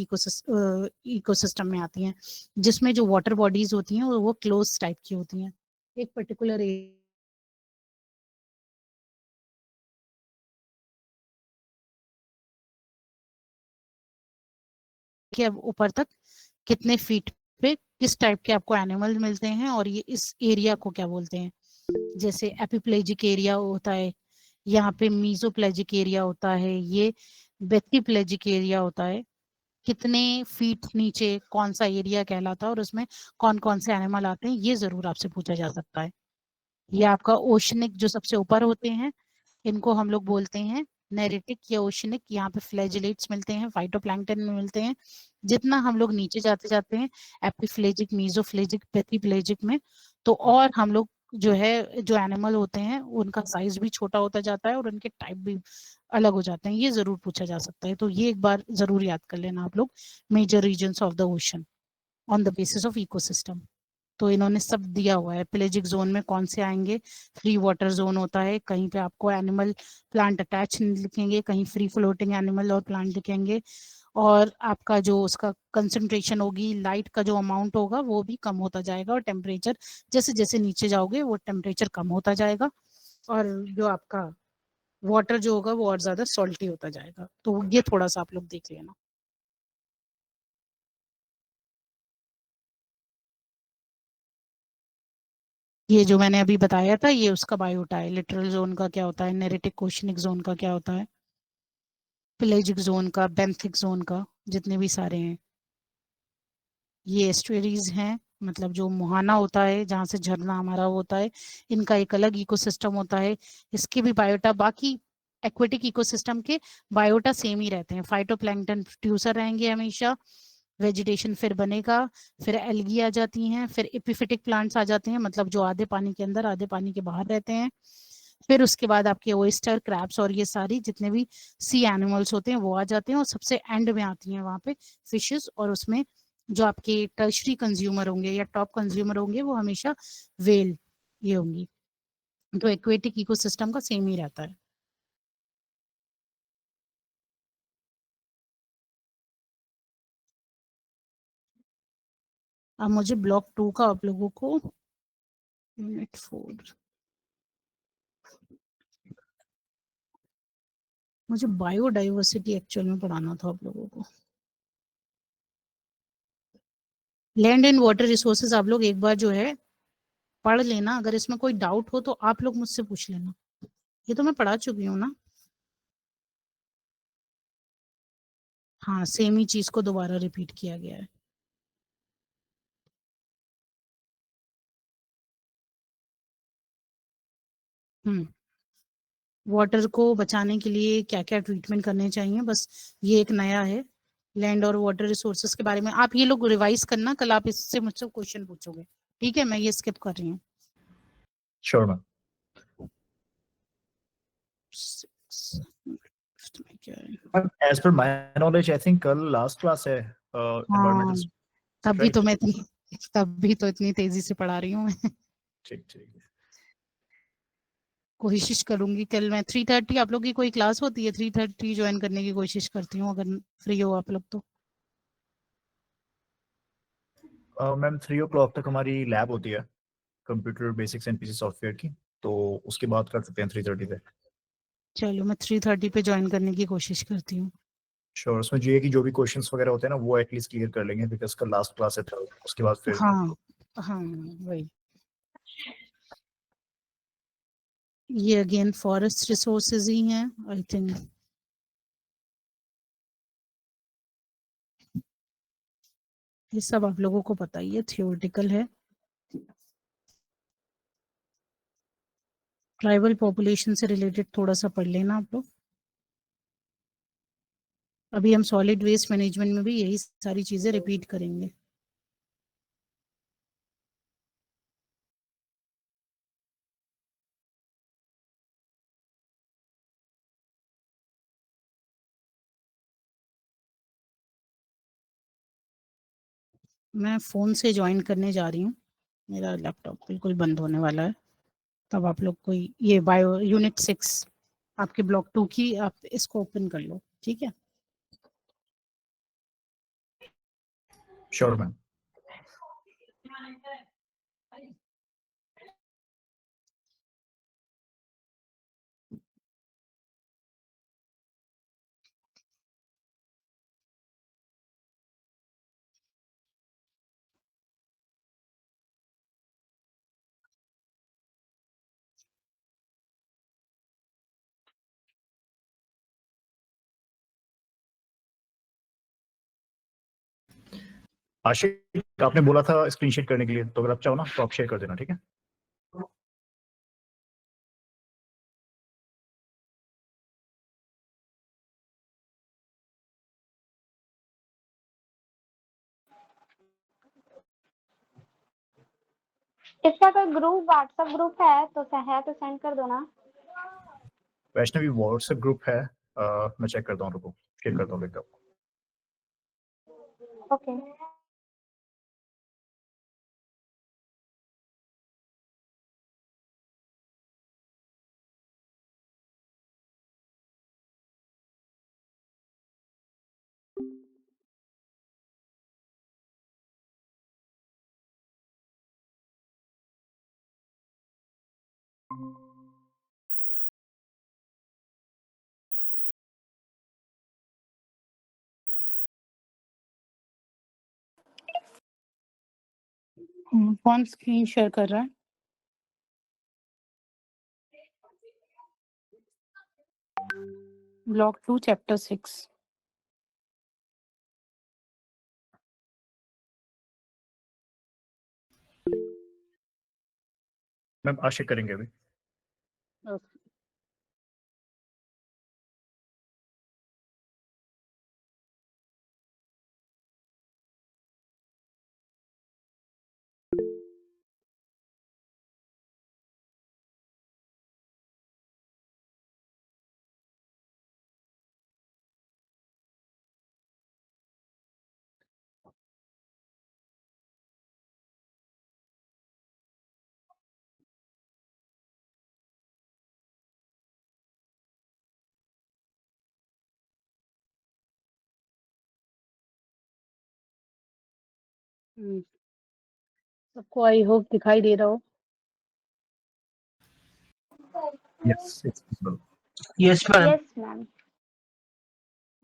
इकोसिस्टम में आती हैं, जिसमें जो वाटर बॉडीज होती हैं वो क्लोज टाइप की होती हैं, एक पर्टिकुलर के अब ऊपर तक कितने फीट पे किस टाइप के आपको एनिमल मिलते हैं, और ये इस एरिया को क्या बोलते हैं। जैसे एपिप्लेजिक एरिया होता है, यहाँ पे मीजोप्लेजिक एरिया होता है, ये बेथिप्लेजिक एरिया होता है। कितने फीट नीचे कौन सा एरिया कहलाता है और उसमें कौन कौन से एनिमल आते हैं, ये जरूर आपसे पूछा जा सकता है। ये आपका ओशनिक जो सबसे ऊपर होते हैं, इनको हम लोग बोलते हैं नेरिटिक या ओशनिक। यहाँ पे फ्लैजिलेट्स मिलते हैं, फाइटोप्लैंक्टन में मिलते हैं। जितना हम लोग नीचे जाते जाते हैं एपिफ्लेजिक, मीजोफ्लेजिक, पेथिप्लेजिक में, तो और हम लोग जो है जो एनिमल होते हैं उनका साइज भी छोटा होता जाता है और उनके टाइप भी अलग हो जाते हैं। ये जरूर पूछा जा सकता है, तो ये एक बार जरूर याद कर लेना आप लोग, major reasons of the ocean on the basis of ecosystem. तो इन्होंने सब दिया हुआ है, पेलेजिक जोन में कौन से आएंगे, फ्री वाटर जोन होता है, कहीं पे आपको एनिमल प्लांट अटैच लिखेंगे, कहीं फ्री फ्लोटिंग एनिमल और प्लांट लिखेंगे, और आपका जो उसका कंसंट्रेशन होगी, लाइट का जो अमाउंट होगा वो भी कम होता जाएगा, और टेम्परेचर जैसे जैसे नीचे जाओगे वो टेम्परेचर कम होता जाएगा, और जो आपका वाटर जो होगा वो और ज्यादा सॉल्टी होता जाएगा। तो ये थोड़ा सा आप लोग देख लेना। ये जो मैंने अभी बताया था ये उसका बायोटा है, लिटरल जोन का क्या होता है, नेरेटिक ओशनिक जोन का क्या होता है, पेलेजिक जोन का, बेंथिक जोन का, जितने भी सारे हैं। ये एस्टुअरीज हैं, मतलब जो मुहाना होता है जहाँ से झरना हमारा होता है, इनका एक अलग इकोसिस्टम होता है, इसके भी बायोटा। बाकी एक्वेटिक इकोसिस्टम के बायोटा सेम ही रहते हैं, फाइटोप्लैंक्टन प्रोड्यूसर रहेंगे हमेशा, वेजिटेशन फिर बनेगा, फिर एल्गी आ जाती हैं, फिर एपिफिटिक प्लांट्स आ जाते हैं, मतलब जो आधे पानी के अंदर आधे पानी के बाहर रहते हैं। फिर उसके बाद आपके ओयस्टर, क्रैब्स और ये सारी जितने भी सी एनिमल्स होते हैं वो आ जाते हैं, और सबसे एंड में आती हैं वहां पे फिशेस, और उसमें जो आपके टर्शरी कंज्यूमर होंगे या टॉप कंज्यूमर होंगे वो हमेशा वेल ये होंगी। तो एक्वेटिक इकोसिस्टम का सेम ही रहता है। अब मुझे ब्लॉक 2 का आप लोगों को यूनिट 4, मुझे बायोडाइवर्सिटी एक्चुअल में पढ़ाना था आप लोगों को। लैंड एंड वाटर रिसोर्सेज आप लोग एक बार जो है पढ़ लेना, अगर इसमें कोई डाउट हो तो आप लोग मुझसे पूछ लेना, ये तो मैं पढ़ा चुकी हूँ ना। हाँ, सेम ही चीज को दोबारा रिपीट किया गया है। हम्म। वाटर को बचाने के लिए क्या क्या ट्रीटमेंट करने चाहिए, बस ये एक नया है। लैंड और वाटर रिसोर्सेज के बारे में आप ये लोग रिवाइज करना, कल आप इससे मुझसे क्वेश्चन पूछोगे। ठीक है, मैं ये स्किप कर रही हूँ। Sure ma'am. क्या है? As per my knowledge I think कल लास्ट क्लास है हाँ, एनवायरमेंटल, तभी तो राइट? मैं इतनी तभी तो इतनी तेजी से पढ़ा रही हूँ मैं। ठीक ठीक। कोशिश करूंगी कल मैं 3:30, आप लोग की कोई क्लास होती है 3:30 ज्वाइन करने की कोशिश करती हूँ, अगर फ्री हो आप लोग तो। मैम 3 o'clock तक हमारी लैब होती है, computer basics and PC software की, तो उसके बाद कर सकते हैं 3:30 पे। चलो मैं 3:30 पे ज्वाइन करने की कोशिश करती हूँ। श्योर, उसमें जीए की जो भी क्वेश्चंस वगैरह होते हैं ना वो एटलीस्ट क्लियर कर लेंगे, बिकॉज का लास्ट क्लास है, तो उसके बाद फिर हाँ हाँ, वही। ये अगेन फॉरेस्ट रिसोर्सेज ही हैं आई थिंक। ये सब आप लोगों को पता ही है, थियोरेटिकल है। ट्राइबल पॉपुलेशन से रिलेटेड थोड़ा सा पढ़ लेना आप लोग। अभी हम सॉलिड वेस्ट मैनेजमेंट में भी यही सारी चीजें रिपीट करेंगे। मैं फोन से ज्वाइन करने जा रही हूँ, मेरा लैपटॉप बिल्कुल बंद होने वाला है। तब आप लोग कोई ये बायो यूनिट 6 आपके ब्लॉक 2 की आप इसको ओपन कर लो, ठीक है? Sure ma'am. आशिक आपने बोला था स्क्रीन शेयर करने के लिए, तो अगर आप चाहो ना तो आप शेयर कर देना, ठीक है? इसका कोई ग्रुप व्हाट्सएप ग्रुप है तो सेंड कर दो ना। वैष्णवी व्हाट्सएप ग्रुप है, मैं चेक करता हूँ, रुको शेयर करता हूँ लिंक आपको। ओके। कौन स्क्रीन शेयर कर रहा है? Block 2 chapter 6। मैम आशिक करेंगे अभी। सबको आई होप दिखाई दे रहा हो। Yes it's visible. Yes ma'am. Yes ma'am.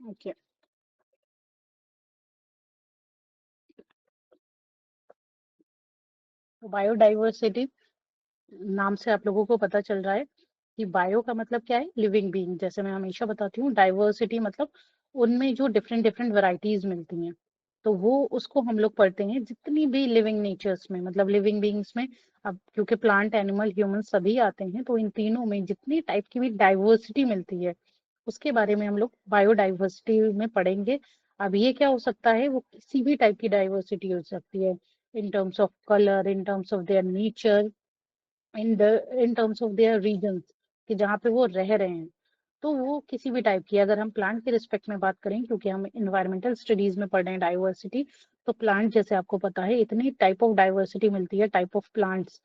Okay, तो बायोडाइवर्सिटी नाम से आप लोगों को पता चल रहा है कि बायो का मतलब क्या है, लिविंग बीइंग। जैसे मैं हमेशा बताती हूँ, डाइवर्सिटी मतलब उनमें जो डिफरेंट डिफरेंट वैरायटीज मिलती हैं, तो वो उसको हम लोग पढ़ते हैं जितनी भी लिविंग नेचर्स में, मतलब लिविंग बीइंग्स में। अब क्योंकि प्लांट, एनिमल, ह्यूमन सभी आते हैं, तो इन तीनों में जितनी टाइप की भी डाइवर्सिटी मिलती है उसके बारे में हम लोग बायोडाइवर्सिटी में पढ़ेंगे। अब ये क्या हो सकता है, वो किसी भी टाइप की डाइवर्सिटी हो सकती है, in terms of colour, in terms of their nature, in terms of their regions, कि जहाँ पे वो रह रहे हैं। तो वो किसी भी टाइप की, अगर हम प्लांट के रिस्पेक्ट में बात करें, क्योंकि हम इन्वायरमेंटल स्टडीज में पढ़ रहे हैं डाइवर्सिटी, तो प्लांट जैसे आपको पता है इतनी टाइप ऑफ डाइवर्सिटी मिलती है, टाइप ऑफ प्लांट्स।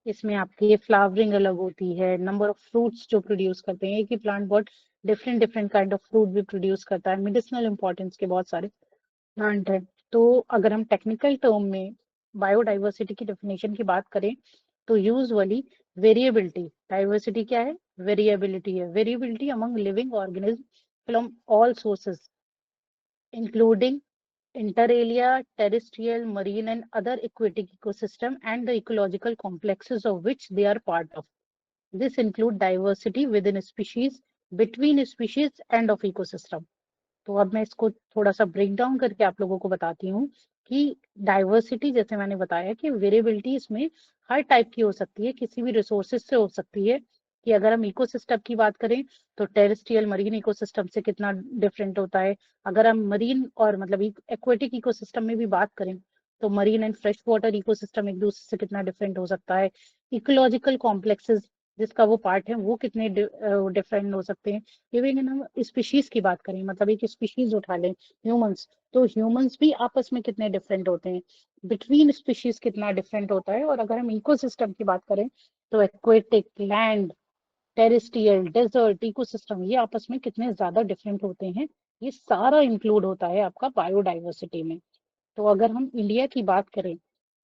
इसमें आपकी फ्लावरिंग अलग होती है, नंबर ऑफ फ्रूट्स जो प्रोड्यूस करते हैं, एक ही प्लांट बहुत different different kind of fruit भी प्रोड्यूस करता है, मेडिसिनल इंपॉर्टेंस के बहुत सारे प्लांट है। तो अगर हम टेक्निकल टर्म में बायोडाइवर्सिटी की डेफिनेशन की बात करें, तो यूजुअली वेरिएबिलिटी, डाइवर्सिटी क्या है, वेरिएबिलिटी है, variability among living organism from all sources including inter alia, terrestrial, marine and other aquatic ecosystem and the ecological complexes of which they are part of. This include diversity within species, between species and of ecosystem. तो अब मैं इसको थोड़ा सा ब्रेक डाउन करके आप लोगों को बताती हूँ कि डाइवर्सिटी, जैसे मैंने बताया कि वेरिएबिलिटी इसमें हर टाइप की हो सकती है, किसी भी रिसोर्सेज से हो सकती है। कि अगर हम इकोसिस्टम की बात करें तो टेरेस्ट्रियल, मरीन इकोसिस्टम से कितना डिफरेंट होता है। अगर हम मरीन और मतलब एक्वेटिक इकोसिस्टम में भी बात करें तो marine and fresh water ecosystem एक दूसरे से कितना डिफरेंट हो सकता है। इकोलॉजिकल कॉम्प्लेक्सेस जिसका वो पार्ट है वो कितने डिफरेंट हो सकते हैं। इवन हम स्पीशीज की बात करें, मतलब एक स्पीशीज उठा लें ह्यूमंस, तो ह्यूमंस भी आपस में कितने डिफरेंट होते हैं, बिटवीन स्पीशीज कितना डिफरेंट होता है। और अगर हम इकोसिस्टम की बात करें तो aquatic, land, terrestrial, desert, ecosystem, ये आपस में कितने ज्यादा डिफरेंट होते हैं, ये सारा इंक्लूड होता है आपका बायोडाइवर्सिटी में। तो अगर हम इंडिया की बात करें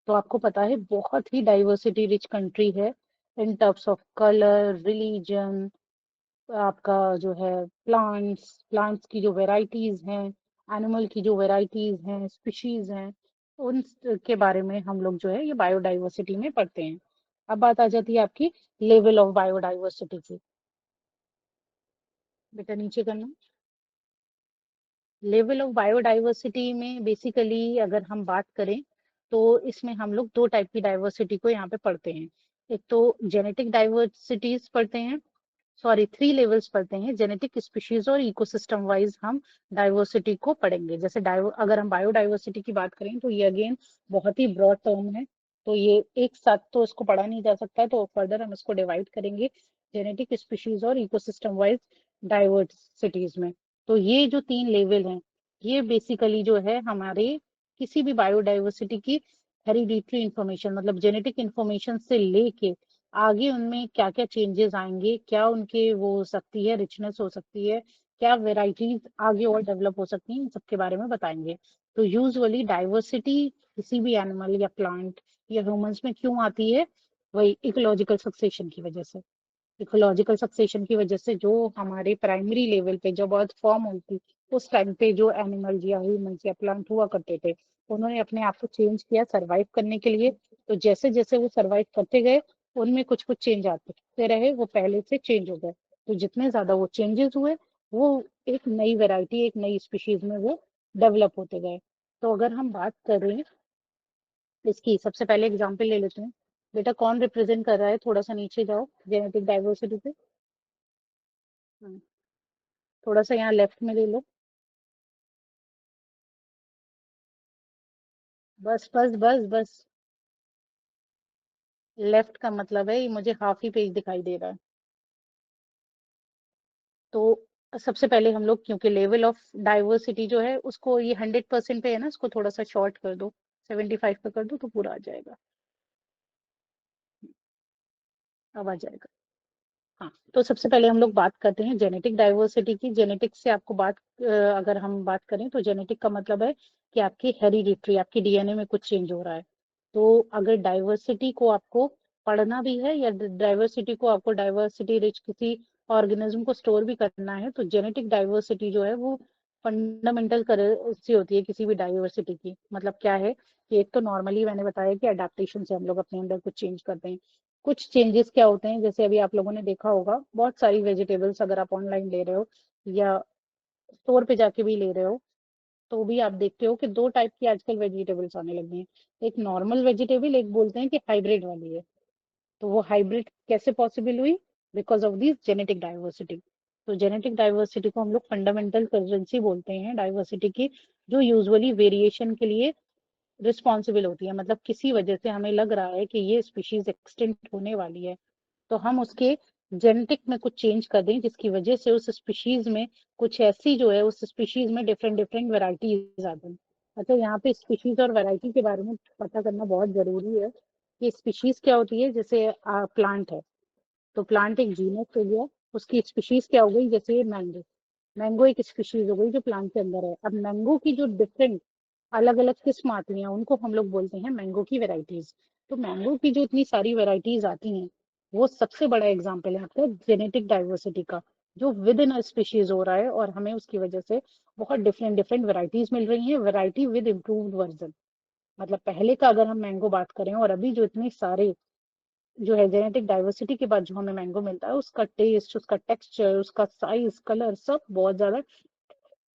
तो आपको पता है बहुत ही डाइवर्सिटी रिच कंट्री है in terms of colour, religion, आपका जो है प्लांट्स की जो वेराइटीज हैं, एनिमल की जो वेराइटीज हैं, स्पीशीज हैं, उन के बारे में हम लोग जो है ये बायोडाइवर्सिटी में पढ़ते हैं। अब बात आ जाती है आपकी लेवल ऑफ बायोडाइवर्सिटी की। बेटा नीचे करना। लेवल ऑफ बायोडाइवर्सिटी में बेसिकली अगर हम बात करें तो इसमें हम लोग दो टाइप की डाइवर्सिटी को यहाँ पे पढ़ते हैं। एक तो जेनेटिक डाइवर्सिटीज पढ़ते हैं, सॉरी 3 लेवल्स पढ़ते हैं, जेनेटिक, स्पीशीज और इकोसिस्टम वाइज हम डाइवर्सिटी को पढ़ेंगे। जैसे अगर हम बायोडाइवर्सिटी की बात करें तो ये अगेन बहुत ही ब्रॉड टर्म है, तो ये एक साथ तो इसको पढ़ा नहीं जा सकता, तो फर्दर हम इसको डिवाइड करेंगे जेनेटिक, स्पीशीज और इकोसिस्टम वाइज डाइवर्सिटीज में। तो ये जो 3 लेवल हैं ये बेसिकली जो है हमारे किसी भी बायोडाइवर्सिटी की हेरिडिटरी इंफॉर्मेशन, मतलब जेनेटिक इंफॉर्मेशन से लेके आगे उनमें क्या क्या चेंजेस आएंगे, क्या उनके वो हो सकती है, रिचनेस हो सकती है, क्या वेराइटीज आगे और डेवलप हो सकती हैं, इन सबके बारे में बताएंगे। तो यूजुअली डाइवर्सिटी किसी भी एनिमल या प्लांट या ह्यूमंस में क्यों आती है, वही इकोलॉजिकल सक्सेशन की वजह से। इकोलॉजिकल सक्सेशन की वजह से जो हमारे प्राइमरी लेवल पे जब अर्थ फॉर्म हुई थी उस टाइम पे जो एनिमल या ह्यूमंस या प्लांट हुआ करते थे उन्होंने अपने आप को चेंज किया सर्वाइव करने के लिए। तो जैसे जैसे वो सर्वाइव करते गए उनमें कुछ कुछ चेंज आते रहे, वो पहले से चेंज हो गए। तो जितने ज्यादा वो चेंजेस हुए वो एक नई वैरायटी, एक नई स्पीशीज में वो डेवलप होते गए। तो अगर हम बात करें इसकी, सबसे पहले एग्जांपल ले लेते हैं। बेटा कौन रिप्रेजेंट कर रहा है, थोड़ा सा नीचे जाओ जेनेटिक डाइवर्सिटी पे। हम्म, थोड़ा सा यहाँ लेफ्ट में ले लो। बस बस बस बस, लेफ्ट का मतलब है ये मुझे हाफ ही पेज दिखाई दे रहा है। तो सबसे पहले हम लोग, क्योंकि लेवल ऑफ डाइवर्सिटी जो है उसको ये 100% पे है ना, इसको थोड़ा सा शॉर्ट कर दो, 75 पे कर दो तो पूरा आ जाएगा। अब आ जाएगा। हाँ, तो सबसे पहले हम लोग बात करते हैं जेनेटिक डाइवर्सिटी की। जेनेटिक से आपको अगर हम बात करें तो जेनेटिक का मतलब है कि आपकी हेरिडिटरी, आपकी डीएनए में कुछ चेंज हो रहा है। तो अगर डाइवर्सिटी को आपको पढ़ना भी है या डाइवर्सिटी को आपको डाइवर्सिटी रिच किसी ऑर्गेनिज्म को स्टोर भी करना है तो जेनेटिक डाइवर्सिटी जो है वो फंडामेंटल करेंसी होती है किसी भी डाइवर्सिटी की। मतलब क्या है कि एक तो नॉर्मली मैंने बताया कि अडेप्टेशन से हम लोग अपने अंदर कुछ चेंज करते हैं। कुछ चेंजेस क्या होते हैं, जैसे अभी आप लोगों ने देखा होगा बहुत सारी वेजिटेबल्स अगर आप ऑनलाइन ले रहे हो या स्टोर पे जाके भी ले रहे हो तो भी आप देखते हो कि दो टाइप की आजकल वेजिटेबल्स आने लगी हैं। एक नॉर्मल वेजिटेबल, एक बोलते हैं कि हाइब्रिड वाली है। तो वो हाइब्रिड कैसे पॉसिबल हुई, because of this genetic diversity. तो जेनेटिक डाइवर्सिटी को हम लोग फंडामेंटल करेंसी बोलते हैं डाइवर्सिटी की, जो यूजुअली वेरिएशन के लिए रिस्पॉन्सिबल होती है। मतलब किसी वजह से हमें लग रहा है कि ये स्पीशीज एक्सटिंक्ट होने वाली है तो हम उसके जेनेटिक में कुछ चेंज कर दें जिसकी वजह से उस स्पीशीज में कुछ ऐसी जो है उस स्पीशीज में डिफरेंट डिफरेंट वेराइटीज आ जाए। अच्छा, यहाँ पे स्पीशीज और वैरायटी के बारे में पता करना बहुत जरूरी है कि स्पीशीज क्या होती है। जैसे प्लांट है तो प्लांट एक जीनस हो गया, उसकी स्पीशीज क्या हो गई, जैसे ये मैंगो, मैंगो एक स्पीशीज हो गई जो प्लांट के अंदर है। अब मैंगो की जो डिफरेंट अलग अलग किस्म आती हैं उनको हम लोग बोलते हैं मैंगो की वेराइटीज। तो मैंगो की जो इतनी सारी वेराइटीज आती हैं वो सबसे बड़ा एग्जाम्पल है आपका जेनेटिक डाइवर्सिटी का, जो विद इन अ स्पीशीज हो रहा है और हमें उसकी वजह से बहुत डिफरेंट डिफरेंट वेराइटीज मिल रही हैं। वेराइटी विद इम्प्रूव्ड वर्जन, मतलब पहले का अगर हम मैंगो बात करें और अभी जो इतने सारे जो है जेनेटिक डाइवर्सिटी के बाद जो हमें मैंगो मिलता है उसका टेस्ट, उसका टेक्सचर, उसका साइज, कलर सब बहुत ज्यादा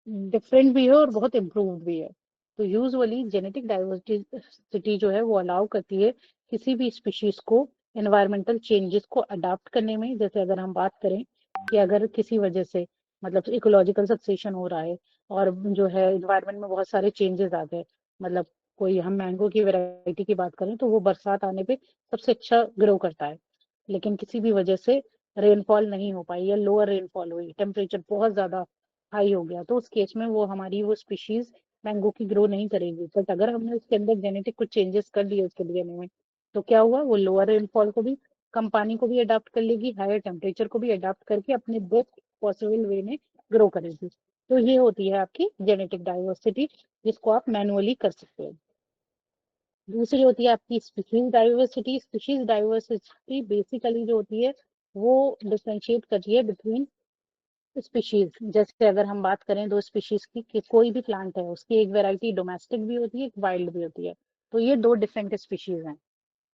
डिफरेंट भी है और बहुत इम्प्रूव्ड भी है। तो यूजुअली जेनेटिक डाइवर्सिटी जो है वो अलाउ करती है किसी भी स्पीशीज को एनवायरमेंटल चेंजेस को अडाप्ट करने में। जैसे अगर हम बात करें कि अगर किसी वजह से मतलब इकोलॉजिकल सक्सेशन हो रहा है और जो है एनवायरमेंट में बहुत सारे चेंजेस आ गए, मतलब कोई हम मैंगो की वैरायटी की बात करें तो वो बरसात आने पे सबसे अच्छा ग्रो करता है। लेकिन किसी भी वजह से रेनफॉल नहीं हो पाई या लोअर रेनफॉल हुई, टेम्परेचर बहुत ज़्यादा हाई हो गया, तो उस केस में वो हमारी वो स्पीशीज मैंगो की ग्रो नहीं करेगी। बट अगर हमने उसके अंदर जेनेटिक कुछ चेंजेस कर दिए उसके डीएनए में, तो क्या हुआ, वो लोअर रेनफॉल को भी, कम पानी को भी अडाप्ट कर लेगी, हायर टेम्परेचर को भी अडाप्ट करके अपने बेस्ट पॉसिबल वे में ग्रो करेगी। तो ये होती है आपकी जेनेटिक डाइवर्सिटी, जिसको आप मैनुअली कर सकते हो। दूसरी होती है आपकी species diversity. Species diversity basically जो होती है वो डिफरेंशिएट करती है बिटवीन स्पीशीज। जैसे अगर हम बात करें दो स्पीशीज की, कि कोई भी प्लांट है उसकी एक वैरायटी डोमेस्टिक भी होती है, एक वाइल्ड भी होती है, तो ये दो डिफरेंट स्पीशीज हैं।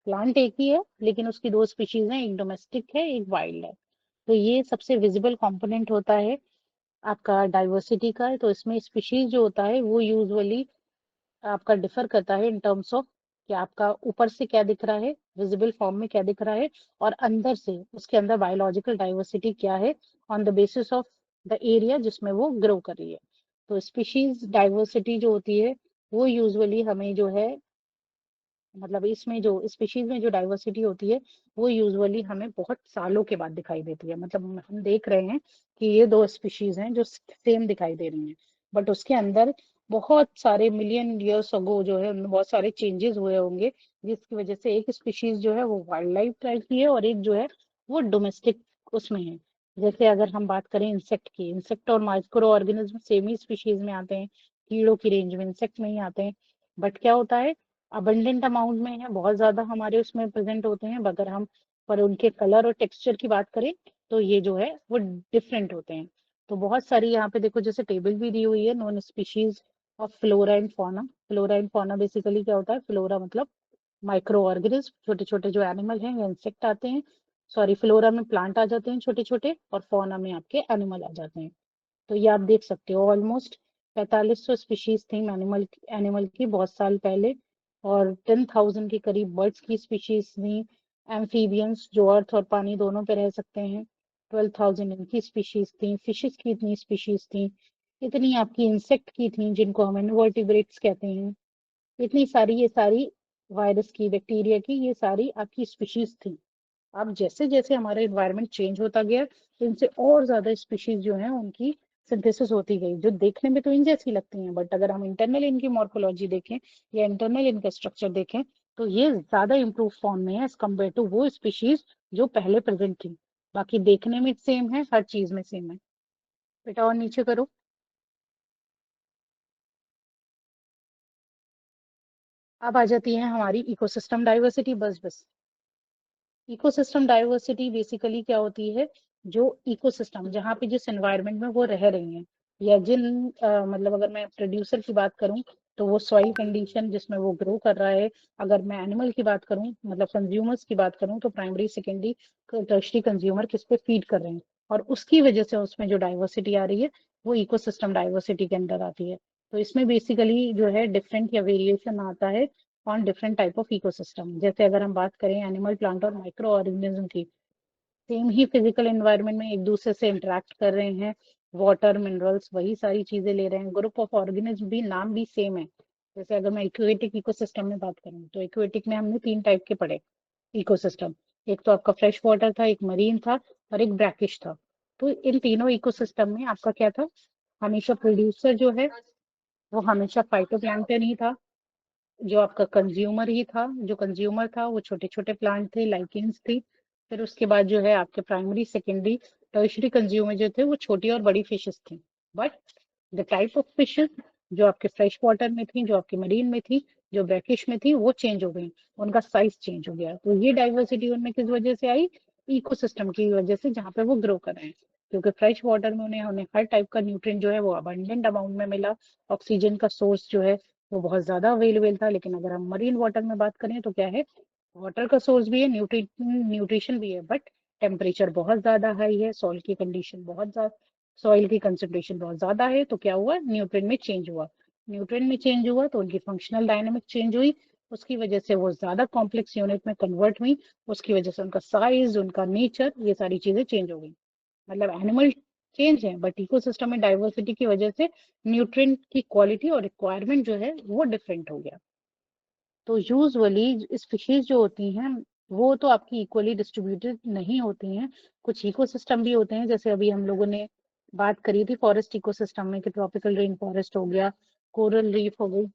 प्लांट एक ही है लेकिन उसकी दो स्पीशीज हैं, एक डोमेस्टिक है एक वाइल्ड है। तो ये सबसे विजिबल कंपोनेंट होता है आपका डाइवर्सिटी का। तो इसमें स्पीशीज जो होता है वो यूजुअली आपका डिफर करता है इन टर्म्स ऑफ कि आपका ऊपर से क्या दिख रहा है, विजिबल फॉर्म में क्या दिख रहा है, और अंदर से उसके अंदर बायोलॉजिकल डाइवर्सिटी क्या है on the basis of the area जिसमें वो ग्रो कर रही है। तो स्पीशीज डाइवर्सिटी जो होती है वो यूजुअली हमें जो है, मतलब इसमें जो स्पीशीज में जो डाइवर्सिटी होती है वो यूजुअली हमें बहुत सालों के बाद दिखाई देती है। मतलब हम देख रहे हैं कि ये दो स्पीशीज हैं जो सेम दिखाई दे रही हैं, बट उसके अंदर बहुत सारे मिलियन ईयर्स अगो जो है उनमें बहुत सारे चेंजेस हुए होंगे, जिसकी वजह से एक स्पीशीज जो है वो वाइल्ड लाइफ टाइप की है और एक जो है वो डोमेस्टिक उसमें है। जैसे अगर हम बात करें इंसेक्ट की, इंसेक्ट और माइक्रो ऑर्गेनिज्म सेम ही स्पीशीज में आते हैं, कीड़ों की रेंज में इंसेक्ट में ही आते हैं, बट क्या होता है अबंडेंट अमाउंट में है, बहुत ज्यादा हमारे उसमें प्रेजेंट होते हैं। अगर हम पर उनके कलर और टेक्सचर की बात करें तो ये जो है वो डिफरेंट होते हैं। तो बहुत सारी यहाँ पे देखो जैसे टेबल भी दी हुई है, non species of flora and fauna. Flora and fauna basically क्या होता है, फ्लोरा मतलब माइक्रो ऑर्गेनिज्म, छोटे छोटे जो एनिमल हैं या इंसेक्ट आते हैं, सॉरी फ्लोरा में प्लांट आ जाते हैं छोटे छोटे, और फौना में आपके एनिमल आ जाते हैं। तो ये आप देख सकते हो ऑलमोस्ट 4500 स्पीशीज थी एनिमल एनिमल की बहुत साल पहले, और 10,000 के करीब बर्ड्स की स्पीशीज थी, एम्फीबियंस जो अर्थ और पानी दोनों पे रह सकते हैं, 12,000 इनकी स्पीशीज थी, फिशेस की इतनी स्पीशीज थी, इतनी आपकी इंसेक्ट की थी जिनको हम इनवर्टिब्रेट्स कहते हैं, इतनी सारी, ये सारी वायरस की, बैक्टीरिया की, ये सारी आपकी स्पीशीज थी। अब जैसे जैसे हमारा इन्वायरमेंट चेंज होता गया, इनसे और ज्यादा स्पीशीज जो है उनकी सिंथेसिस होती गई, जो देखने में तो इन जैसी लगती हैं, बट अगर हम इंटरनल इनकी मॉर्फोलॉजी देखें या इंटरनल इनका स्ट्रक्चर देखें तो ये ज्यादा इम्प्रूव फॉर्म में है एज कम्पेयर टू वो स्पीशीज जो पहले प्रेजेंट थी। बाकी देखने में सेम है, हर चीज में सेम है। बेटा और नीचे करो। अब आ जाती है हमारी इकोसिस्टम डाइवर्सिटी। बस इकोसिस्टम डाइवर्सिटी बेसिकली क्या होती है, जो इकोसिस्टम जहाँ पे जिस एनवायरनमेंट में वो रह रही हैं, या जिन मतलब अगर मैं प्रोड्यूसर की बात करूं तो वो सॉइल कंडीशन जिसमें वो ग्रो कर रहा है, अगर मैं एनिमल की बात करूं मतलब कंज्यूमर्स की बात करूं तो प्राइमरी सेकेंडरी टर्शरी कंज्यूमर किस पे फीड कर रहे हैं, और उसकी वजह से उसमें जो डाइवर्सिटी आ रही है वो इकोसिस्टम डाइवर्सिटी के अंदर आती है। तो इसमें बेसिकली जो है डिफरेंट या वेरिएशन आता है on different type of ecosystem. जैसे अगर हम बात करें एनिमल प्लांट और माइक्रो ऑर्गेनिज्म की, सेम ही फिजिकल एनवायरनमेंट में एक दूसरे से इंटरेक्ट कर रहे हैं, वाटर मिनरल्स वही सारी चीजें ले रहे हैं, ग्रुप ऑफ ऑर्गेनिज्म भी, नाम भी सेम है। जैसे अगर मैं इक्वेटिक इकोसिस्टम में बात करूं तो इक्वेटिक में हमने 3 टाइप के पढ़े इकोसिस्टम, एक तो आपका फ्रेश वाटर था, एक मरीन था, और एक ब्रैकिश था। तो इन तीनों इकोसिस्टम में आपका क्या था, हमेशा प्रोड्यूसर जो है वो हमेशा फाइटोप्लैंक्टन ही था, जो आपका कंज्यूमर ही था, जो कंज्यूमर था वो छोटे छोटे प्लांट थे, लाइकेंस थी। फिर उसके बाद जो है आपके प्राइमरी सेकेंडरी टर्शरी कंज्यूमर जो थे वो छोटी और बड़ी फिशेस थी। But the type of fishes जो आपके फ्रेश वाटर में थी, जो आपके मरीन में थी, जो ब्रैकिश में थी, वो चेंज हो गई, उनका साइज चेंज हो गया। तो ये डाइवर्सिटी उनमें किस वजह से आई, इकोसिस्टम की वजह से, जहाँ पे वो ग्रो कर रहे हैं। क्योंकि फ्रेश वाटर में उन्हें हर टाइप का न्यूट्रिएंट जो है वो अबंडेंट अमाउंट में मिला, ऑक्सीजन का सोर्स जो है वो बहुत ज्यादा अवेलेबल था। लेकिन अगर हम मरीन वाटर में बात करें तो क्या है, वाटर का सोर्स भी है, न्यूट्रिशन भी है, बट टेम्परेचर बहुत ज्यादा हाई है, सॉइल की कंडीशन बहुत ज्यादा, सॉइल की कंसेंट्रेशन बहुत ज्यादा है। तो क्या हुआ, न्यूट्रिएंट में चेंज हुआ, न्यूट्रिएंट में चेंज हुआ तो उनकी फंक्शनल डायनेमिक चेंज हुई, उसकी वजह से वो ज्यादा कॉम्प्लेक्स यूनिट में कन्वर्ट हुई, उसकी वजह से उनका साइज, उनका नेचर, ये सारी चीजें चेंज हो गई। मतलब एनिमल चेंज है बट इकोसिस्टम में डाइवर्सिटी की वजह से न्यूट्रिएंट की क्वालिटी और रिक्वायरमेंट जो है वो डिफरेंट हो गया। तो यूजुअली स्पीशीज जो होती हैं वो तो आपकी इक्वली डिस्ट्रीब्यूटेड नहीं होती हैं। कुछ इकोसिस्टम भी होते हैं, जैसे अभी हम लोगों ने बात करी थी फॉरेस्ट इकोसिस्टम में कि ट्रॉपिकल रेन फॉरेस्ट हो गया, कोरल रीफ हो गई,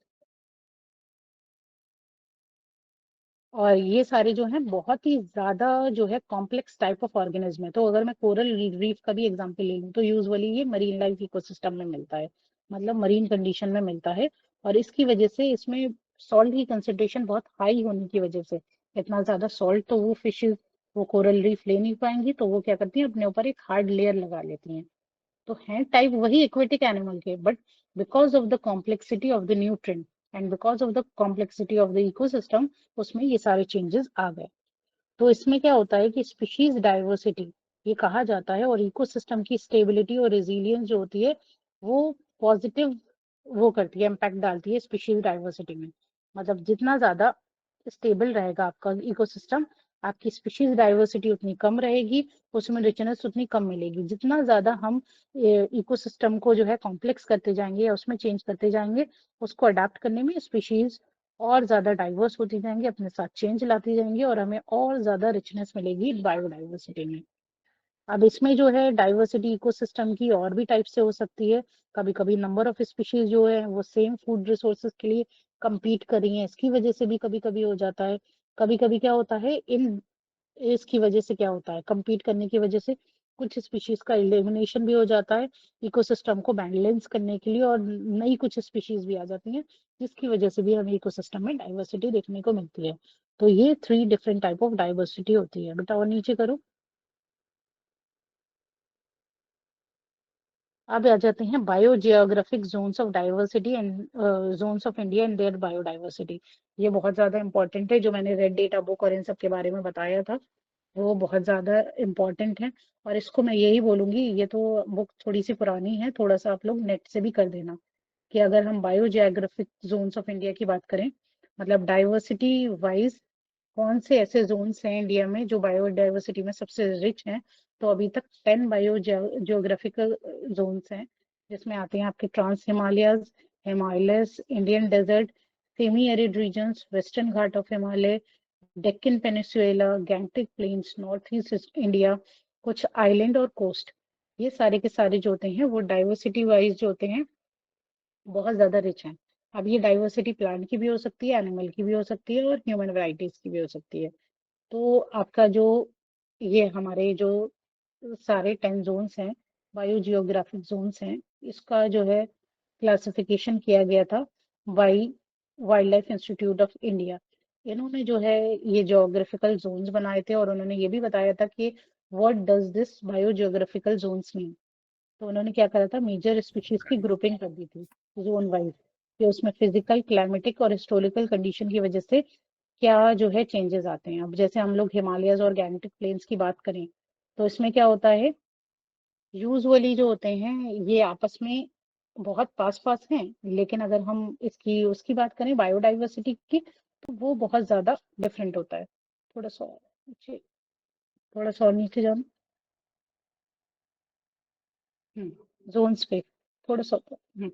और ये सारे जो हैं बहुत ही ज्यादा जो है कॉम्प्लेक्स टाइप ऑफ ऑर्गेनिज्म है। तो अगर मैं कोरल रीफ का भी एग्जांपल ले लूँ तो यूजुअली ये मरीन लाइफ इकोसिस्टम में मिलता है, मतलब मरीन कंडीशन में मिलता है। और इसकी वजह से इसमें सॉल्ट की कंसेंट्रेशन बहुत हाई होने की वजह से, इतना ज्यादा सॉल्ट तो वो फिशेज, वो कोरल रीफ ले नहीं पाएंगी, तो वो क्या करती हैं अपने ऊपर एक हार्ड लेयर लगा लेती हैं। तो हैं टाइप वही एक्वेटिक एनिमल के, but because of the complexity of the nutrient and because of the complexity of the ecosystem, उसमें ये सारे चेंजेस आ गए। तो इसमें क्या होता है कि स्पीशीज डाइवर्सिटी ये कहा जाता है, और इकोसिस्टम की स्टेबिलिटी और रेजिलियंस जो होती है वो पॉजिटिव वो करती है, इम्पैक्ट डालती है स्पीशीज डाइवर्सिटी में। मतलब जितना ज्यादा स्टेबल रहेगा आपका इकोसिस्टम, आपकी स्पीशीज डाइवर्सिटी उतनी कम रहेगी, उसमें रिचनेस उतनी कम मिलेगी। जितना ज्यादा हम इकोसिस्टम को जो है कॉम्प्लेक्स करते जाएंगे या उसमें चेंज करते जाएंगे, उसको अडाप्ट करने में स्पीशीज और ज्यादा डाइवर्स होती जाएंगी, अपने साथ चेंज लाती जाएंगी, और हमें और ज्यादा रिचनेस मिलेगी बायोडाइवर्सिटी में। अब इसमें जो है डाइवर्सिटी इकोसिस्टम की और भी टाइप से हो सकती है। कभी कभी नंबर ऑफ स्पीशीज जो है वो सेम फूड रिसोर्सेज के लिए compete कर रही हैं, इसकी वजह से भी कभी कभी हो जाता है। कभी कभी क्या होता है, इन इसकी वजह से क्या होता है, compete करने की वजह से कुछ स्पीशीज का एलिमिनेशन भी हो जाता है इकोसिस्टम को बैलेंस करने के लिए, और नई कुछ स्पीशीज भी आ जाती हैं, जिसकी वजह से भी हमें इकोसिस्टम में डाइवर्सिटी देखने को मिलती है। तो ये 3 डिफरेंट टाइप ऑफ डाइवर्सिटी होती है। बेटा और नीचे करो। अब आ जाते हैं biogeographic zones of diversity and zones of India and their biodiversity. ये बहुत ज्यादा इंपॉर्टेंट है, जो मैंने रेड डेटा बुक और इन सब के बारे में बताया था वो बहुत ज्यादा इम्पोर्टेंट है। और इसको मैं यही बोलूंगी, ये तो बुक थोड़ी सी पुरानी है, थोड़ा सा आप लोग नेट से भी कर देना, कि अगर हम बायोजियोग्राफिक जोन्स ऑफ इंडिया की बात करें, मतलब डाइवर्सिटी वाइज कौन से ऐसे जोन्स हैं इंडिया में जो बायोडाइवर्सिटी में सबसे रिच हैं, तो अभी तक 10 बायो जियोग्राफिकल जोन्स हैं, जिसमें आते हैं आपके trans Himalayas, Himalayas, Indian desert, semi arid regions, western Ghat of Himalaya, Deccan peninsula, gangetic plains, north east India, कुछ आइलैंड और कोस्ट। ये सारे के सारे जो होते हैं वो डाइवर्सिटी वाइज जो होते हैं बहुत ज्यादा रिच हैं। अब ये डाइवर्सिटी प्लांट की भी हो सकती है, एनिमल की भी हो सकती है, और ह्यूमन वैराइटीज की भी हो सकती है। तो आपका जो ये हमारे जो सारे 10 जोन्स हैं, बायो जियोग्राफिक जोन्स हैं, इसका जो है क्लासिफिकेशन किया गया था by wild life institute of India. इन्होंने जो है ये जियोग्राफिकल जोन्स बनाए थे, और उन्होंने ये भी बताया था कि what does this bio geographical zones mean. तो उन्होंने क्या करा था, मेजर स्पीशीज की ग्रुपिंग कर दी थी जोन वाइज, कि उसमें फिजिकल, क्लाइमेटिक और हिस्टोरिकल कंडीशन की वजह से क्या जो है चेंजेस आते हैं। अब जैसे हम लोग हिमालयस और गैंगटिक प्लेन्स की बात करें, तो इसमें क्या होता है, यूजुअली जो होते हैं ये आपस में बहुत पास पास हैं, लेकिन अगर हम इसकी उसकी बात करें बायोडाइवर्सिटी की, तो वो बहुत ज्यादा डिफरेंट होता है। थोड़ा सा और नीचे, थोड़ा सा और नीचे जाना, जोन्स पे थोड़ा सा ऊपर।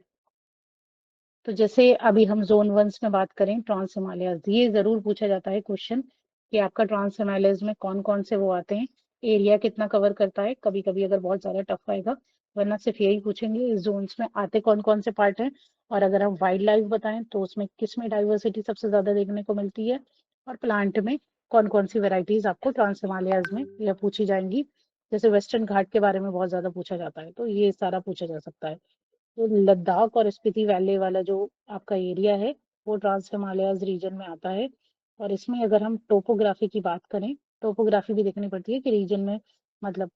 तो जैसे अभी हम जोन 1 में बात करें, ट्रांस हिमालयस, ये जरूर पूछा जाता है क्वेश्चन कि आपका ट्रांस हिमालयस में कौन कौन से वो आते हैं, एरिया कितना कवर करता है, कभी कभी अगर बहुत ज्यादा टफ आएगा, वरना सिर्फ यही पूछेंगे इस जोन्स में आते कौन कौन से पार्ट हैं, और अगर हम वाइल्ड लाइफ बताएं तो उसमें किस में डाइवर्सिटी सबसे ज्यादा देखने को मिलती है, और प्लांट में कौन कौन सी वेराइटीज आपको ट्रांस हिमालयस में यह पूछी जाएंगी। जैसे वेस्टर्न घाट के बारे में बहुत ज्यादा पूछा जाता है, तो ये सारा पूछा जा सकता है। तो लद्दाख और स्पीति वैली वाला जो आपका एरिया है वो ट्रांस हिमालयाज रीजन में आता है। और इसमें अगर हम टोपोग्राफी की बात करें, टोपोग्राफी भी देखनी पड़ती है कि रीजन में मतलब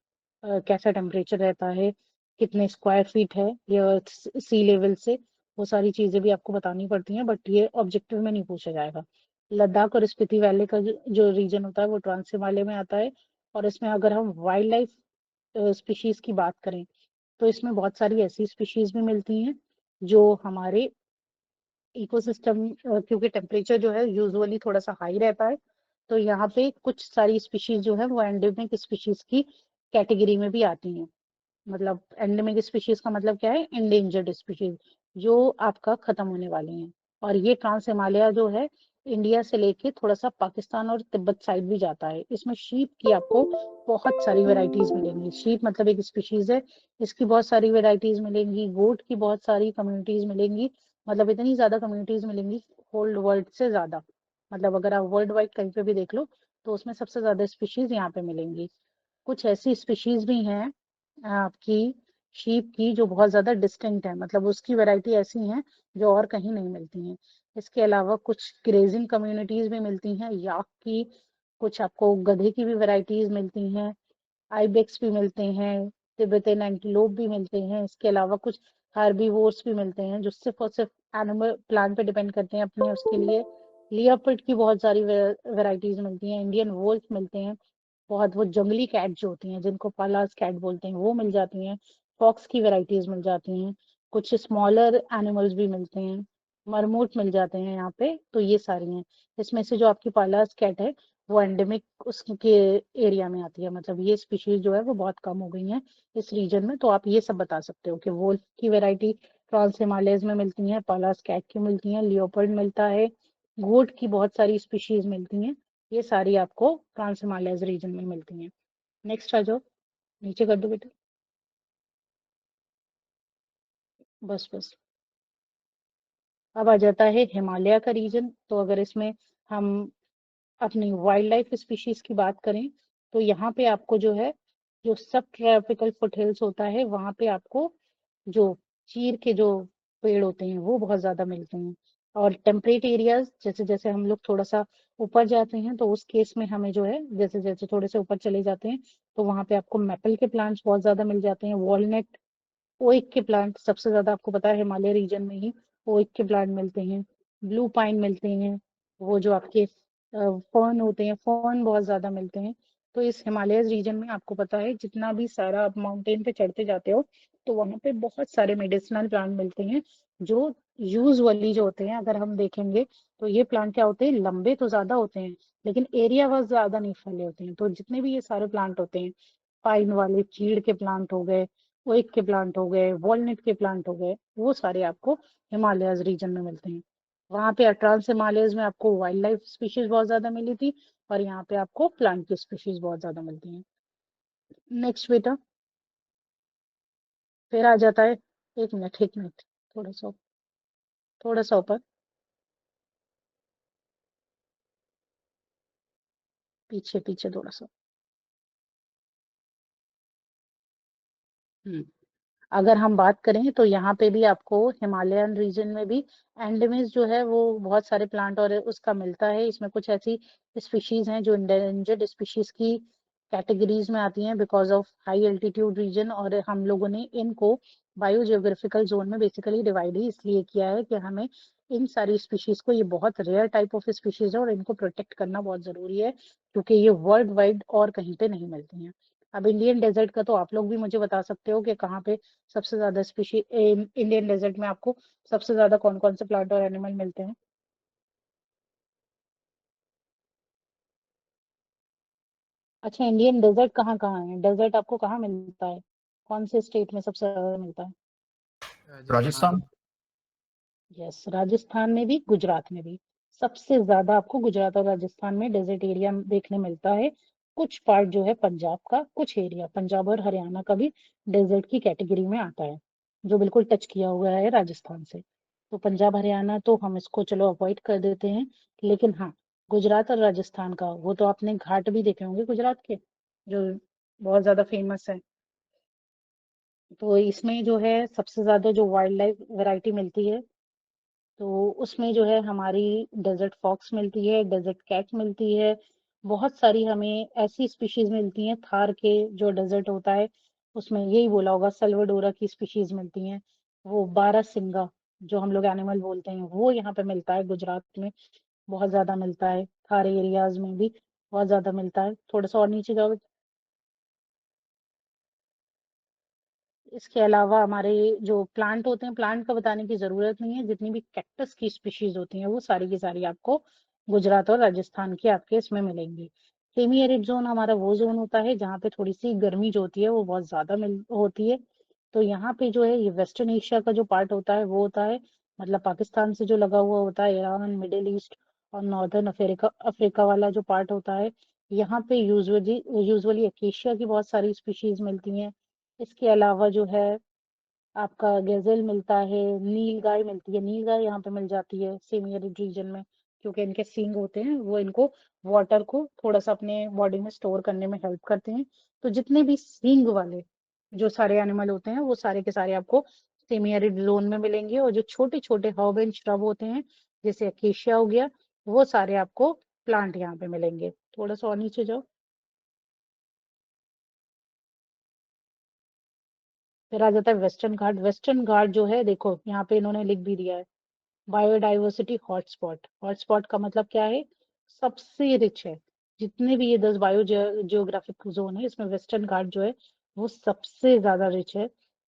कैसा टेम्परेचर रहता है, कितने स्क्वायर फीट है ये अर्थ सी लेवल से, वो सारी चीजें भी आपको बतानी पड़ती हैं, बट ये ऑब्जेक्टिव में नहीं पूछा जाएगा। लद्दाख और स्पीति वैली का जो रीजन होता है वो ट्रांस हिमालय में आता है। और इसमें अगर हम वाइल्ड लाइफ स्पीशीज की बात करें, तो इसमें बहुत सारी ऐसी स्पीशीज भी मिलती हैं जो हमारे इकोसिस्टम, क्योंकि टेम्परेचर जो है यूजुअली थोड़ा सा हाई रहता है, तो यहाँ पे कुछ सारी स्पीशीज जो है वो एंडेमिक स्पीशीज की कैटेगरी में भी आती हैं। मतलब एंडेमिक स्पीशीज का मतलब क्या है, इंडेंजर्ड स्पीशीज, जो आपका खत्म होने वाली हैं। और ये ट्रांस हिमालय जो है इंडिया से लेके थोड़ा सा पाकिस्तान और तिब्बत साइड भी जाता है। इसमें शीप की आपको बहुत सारी वेराइटीज मिलेंगी। शीप मतलब एक स्पीशीज है, इसकी बहुत सारी वेराइटीज मिलेंगी। गोट की बहुत सारी कम्युनिटीज मिलेंगी, मतलब इतनी ज्यादा कम्युनिटीज मिलेंगी होल वर्ल्ड से ज्यादा। मतलब अगर आप वर्ल्ड वाइड कहीं पे भी देख लो तो उसमें सबसे ज्यादा स्पीशीज यहाँ पे मिलेंगी। कुछ ऐसी स्पीशीज भी हैं आपकी शीप की जो बहुत ज्यादा डिस्टिंक्ट है, मतलब उसकी वैरायटी ऐसी हैं जो और कहीं नहीं मिलती हैं। इसके अलावा कुछ ग्रेजिंग कम्युनिटीज भी मिलती हैं याक की, कुछ आपको गधे की भी वैरायटीज मिलती हैं, आइबेक्स भी मिलते हैं, तिब्बतन एंटीलोप भी मिलते हैं। इसके अलावा कुछ हार्बीवोर्स भी मिलते हैं जो सिर्फ और सिर्फ एनिमल प्लांट पे डिपेंड करते हैं अपने उसके लिए। लियोपर्ड की बहुत सारी वैरायटीज मिलती हैं, इंडियन वोल्फ मिलते हैं, बहुत वो जंगली कैट जो होती हैं जिनको पालास कैट बोलते हैं वो मिल जाती हैं, फॉक्स की वैरायटीज मिल जाती हैं, कुछ स्मॉलर एनिमल्स भी मिलते हैं, मरमोट मिल जाते हैं यहाँ पे। तो ये सारी हैं। इसमें से जो आपकी पालास कैट है वो एंडेमिक उसके एरिया में आती है, मतलब ये स्पीशीज जो है वो बहुत कम हो गई हैं इस रीजन में। तो आप ये सब बता सकते हो कि वोल्फ की वैरायटी ट्रांस हिमालयज में मिलती है, पालास कैट की मिलती है, लियोपर्ड मिलता है, गोट की बहुत सारी स्पीशीज मिलती हैं। ये सारी आपको ट्रांस हिमालयज रीजन में मिलती हैं। नेक्स्ट आ जाओ, नीचे कर दो बेटा, बस बस। अब आ जाता है हिमालय का रीजन। तो अगर इसमें हम अपनी वाइल्ड लाइफ स्पीशीज की बात करें तो यहाँ पे आपको जो है जो सब ट्रॉपिकल फुटहिल्स होता है वहां पे आपको जो चीर के जो पेड़ होते हैं वो बहुत ज्यादा मिलते हैं। और टेम्परेट एरियाज जैसे जैसे हम लोग थोड़ा सा ऊपर जाते हैं तो उस केस में हमें जो है जैसे जैसे थोड़े से ऊपर चले जाते हैं तो वहां पे आपको मैपल के प्लांट्स बहुत ज्यादा मिल जाते हैं, वॉलनट, ओक के प्लांट सबसे ज्यादा आपको पता है हिमालय रीजन में ही ओक के प्लांट मिलते हैं, ब्लू पाइन मिलते हैं, वो जो आपके फर्न होते हैं फर्न बहुत ज्यादा मिलते हैं। तो इस हिमालय रीजन में आपको पता है जितना भी सारा आप माउंटेन पे चढ़ते जाते हो तो वहां पे बहुत सारे मेडिसिनल प्लांट मिलते हैं जो यूजुअली जो होते हैं अगर हम देखेंगे तो ये प्लांट क्या होते हैं, लंबे तो ज्यादा होते हैं लेकिन एरिया वाइज ज्यादा नहीं फैले होते हैं। तो जितने भी ये सारे प्लांट होते हैं, पाइन वाले चीड़ के प्लांट हो गए, ओक के प्लांट हो गए, वॉलनट के प्लांट हो गए, वो सारे आपको हिमालयस रीजन में मिलते हैं। वहां पे ट्रांस हिमालयस में आपको वाइल्ड लाइफ स्पीशीज बहुत ज्यादा मिली थी और यहाँ पे आपको प्लांट की स्पीशीज बहुत ज्यादा मिलती हैं। नेक्स्ट बेटा, फिर आ जाता है, एक मिनट एक मिनट, थोड़ा सा ऊपर, पीछे पीछे थोड़ा सा। हम्म अगर हम बात करें तो यहाँ पे भी आपको हिमालयन रीजन में भी एंडेमिस जो है वो बहुत सारे प्लांट और उसका मिलता है। इसमें कुछ ऐसी स्पीशीज हैं जो इंडेंजर्ड स्पीशीज की कैटेगरीज में आती हैं because of high altitude region, और हम लोगों ने इनको बायोजियोग्राफिकल जोन में बेसिकली डिवाइड ही इसलिए किया है कि हमें इन सारी स्पीशीज को, ये बहुत रेयर टाइप ऑफ स्पीशीज है और इनको प्रोटेक्ट करना बहुत जरूरी है क्योंकि ये वर्ल्ड वाइड और कहीं पे नहीं मिलती हैं। अब इंडियन डेजर्ट का तो आप लोग भी मुझे बता सकते हो कि कहाँ पे सबसे ज्यादा स्पीशी इंडियन डेजर्ट में आपको सबसे ज्यादा कौन कौन से प्लांट और एनिमल मिलते हैं। अच्छा, इंडियन डेजर्ट कहाँ कहाँ है, डेजर्ट आपको कहाँ मिलता है, कौन से स्टेट में सबसे ज्यादा मिलता है? राजस्थान। यस, राजस्थान में भी गुजरात में भी सबसे ज्यादा आपको गुजरात और राजस्थान में डेजर्ट एरिया देखने मिलता है। कुछ पार्ट जो है पंजाब का, कुछ एरिया पंजाब और हरियाणा का भी डेजर्ट की कैटेगरी में आता है जो बिल्कुल टच किया हुआ है राजस्थान से। तो पंजाब हरियाणा तो हम इसको चलो अवॉइड कर देते हैं, लेकिन हाँ गुजरात और राजस्थान का, वो तो आपने घाट भी देखे होंगे गुजरात के जो बहुत ज्यादा फेमस है। तो इसमें जो है सबसे ज्यादा जो वाइल्ड लाइफ वैरायटी मिलती है तो उसमें जो है हमारी डेजर्ट फॉक्स मिलती है, डेजर्ट कैट मिलती है, बहुत सारी हमें ऐसी स्पीशीज मिलती हैं। थार के जो डेजर्ट होता है उसमें यही बोला होगा, सल्वाडोरा की स्पीशीज मिलती हैं। वो बारहसिंगा जो हम लोग एनिमल बोलते हैं वो यहाँ पे मिलता है गुजरात में, बहुत ज्यादा मिलता है, थार एरियाज में भी बहुत ज्यादा मिलता है। थोड़ा सा और नीचे जाओ। इसके अलावा हमारे जो प्लांट होते हैं, प्लांट का बताने की जरूरत नहीं है, जितनी भी कैक्टस की स्पीशीज होती हैं वो सारी की सारी आपको गुजरात और राजस्थान की आपके इसमें मिलेंगी। सेमी एरिड जोन हमारा वो जोन होता है जहाँ पे थोड़ी सी गर्मी जो होती है वो बहुत ज्यादा मिल होती है। तो यहाँ पे जो है ये वेस्टर्न एशिया का जो पार्ट होता है वो होता है, मतलब पाकिस्तान से जो लगा हुआ होता है, ईरान, मिडिल ईस्ट और नॉर्दर्न अफ्रीका अफ्रीका वाला जो पार्ट होता है, यहाँ पे यूजुअली एकेशिया की बहुत सारी स्पीशीज मिलती हैं। इसके अलावा जो है आपका गजेल मिलता है, नील गाय मिलती है। नील गाय यहाँ पे मिल जाती है सेमी एरिड रीजन में, क्योंकि इनके सींग होते हैं, वो इनको वाटर को थोड़ा सा अपने बॉडी में स्टोर करने में हेल्प करते हैं। तो जितने भी सींग वाले जो सारे एनिमल होते हैं, वो सारे के सारे आपको सेमी एरिड जोन में मिलेंगे। और जो छोटे छोटे हर्ब एंड श्रब होते हैं, जैसे अकेशिया हो गया, वो सारे आपको प्लांट यहाँ पे मिलेंगे। थोड़ा सा और नीचे जाओ, फिर आ जाता है वेस्टर्न घाट। वेस्टर्न घाट जो है, देखो यहाँ पे इन्होंने लिख भी दिया है, बायोडाइवर्सिटी हॉटस्पॉट। हॉटस्पॉट का मतलब क्या है? सबसे रिच है। जितने भी ये 10 जियोग्राफिक जोन है, इसमें वेस्टर्न घाट जो है वो सबसे ज्यादा रिच है,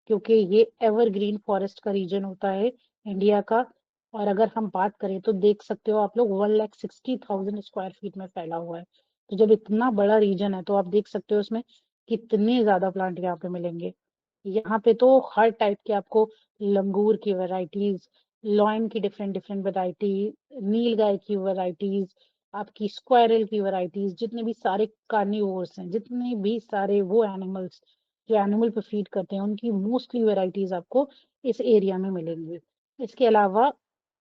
क्योंकि ये एवरग्रीन फॉरेस्ट का रीजन होता है इंडिया का। और अगर हम बात करें तो देख सकते हो आप लोग, 1,60,000 स्क्वायर फीट में फैला हुआ है। तो जब इतना बड़ा रीजन है, तो आप देख सकते हो उसमें कितने ज्यादा प्लांट यहाँ पे मिलेंगे। यहाँ पे तो हर टाइप के आपको लंगूर की वैरायटीज, लॉयन की डिफरेंट डिफरेंट वैरायटी, नील गाय की वैरायटीज, आपकी स्क्वायरल की वैरायटीज, जितने भी सारे कार्निवोर्स हैं, जितने भी सारे वो एनिमल्स जो एनिमल पे फीड करते हैं, उनकी मोस्टली वैरायटीज आपको इस एरिया में मिलेंगी। इसके अलावा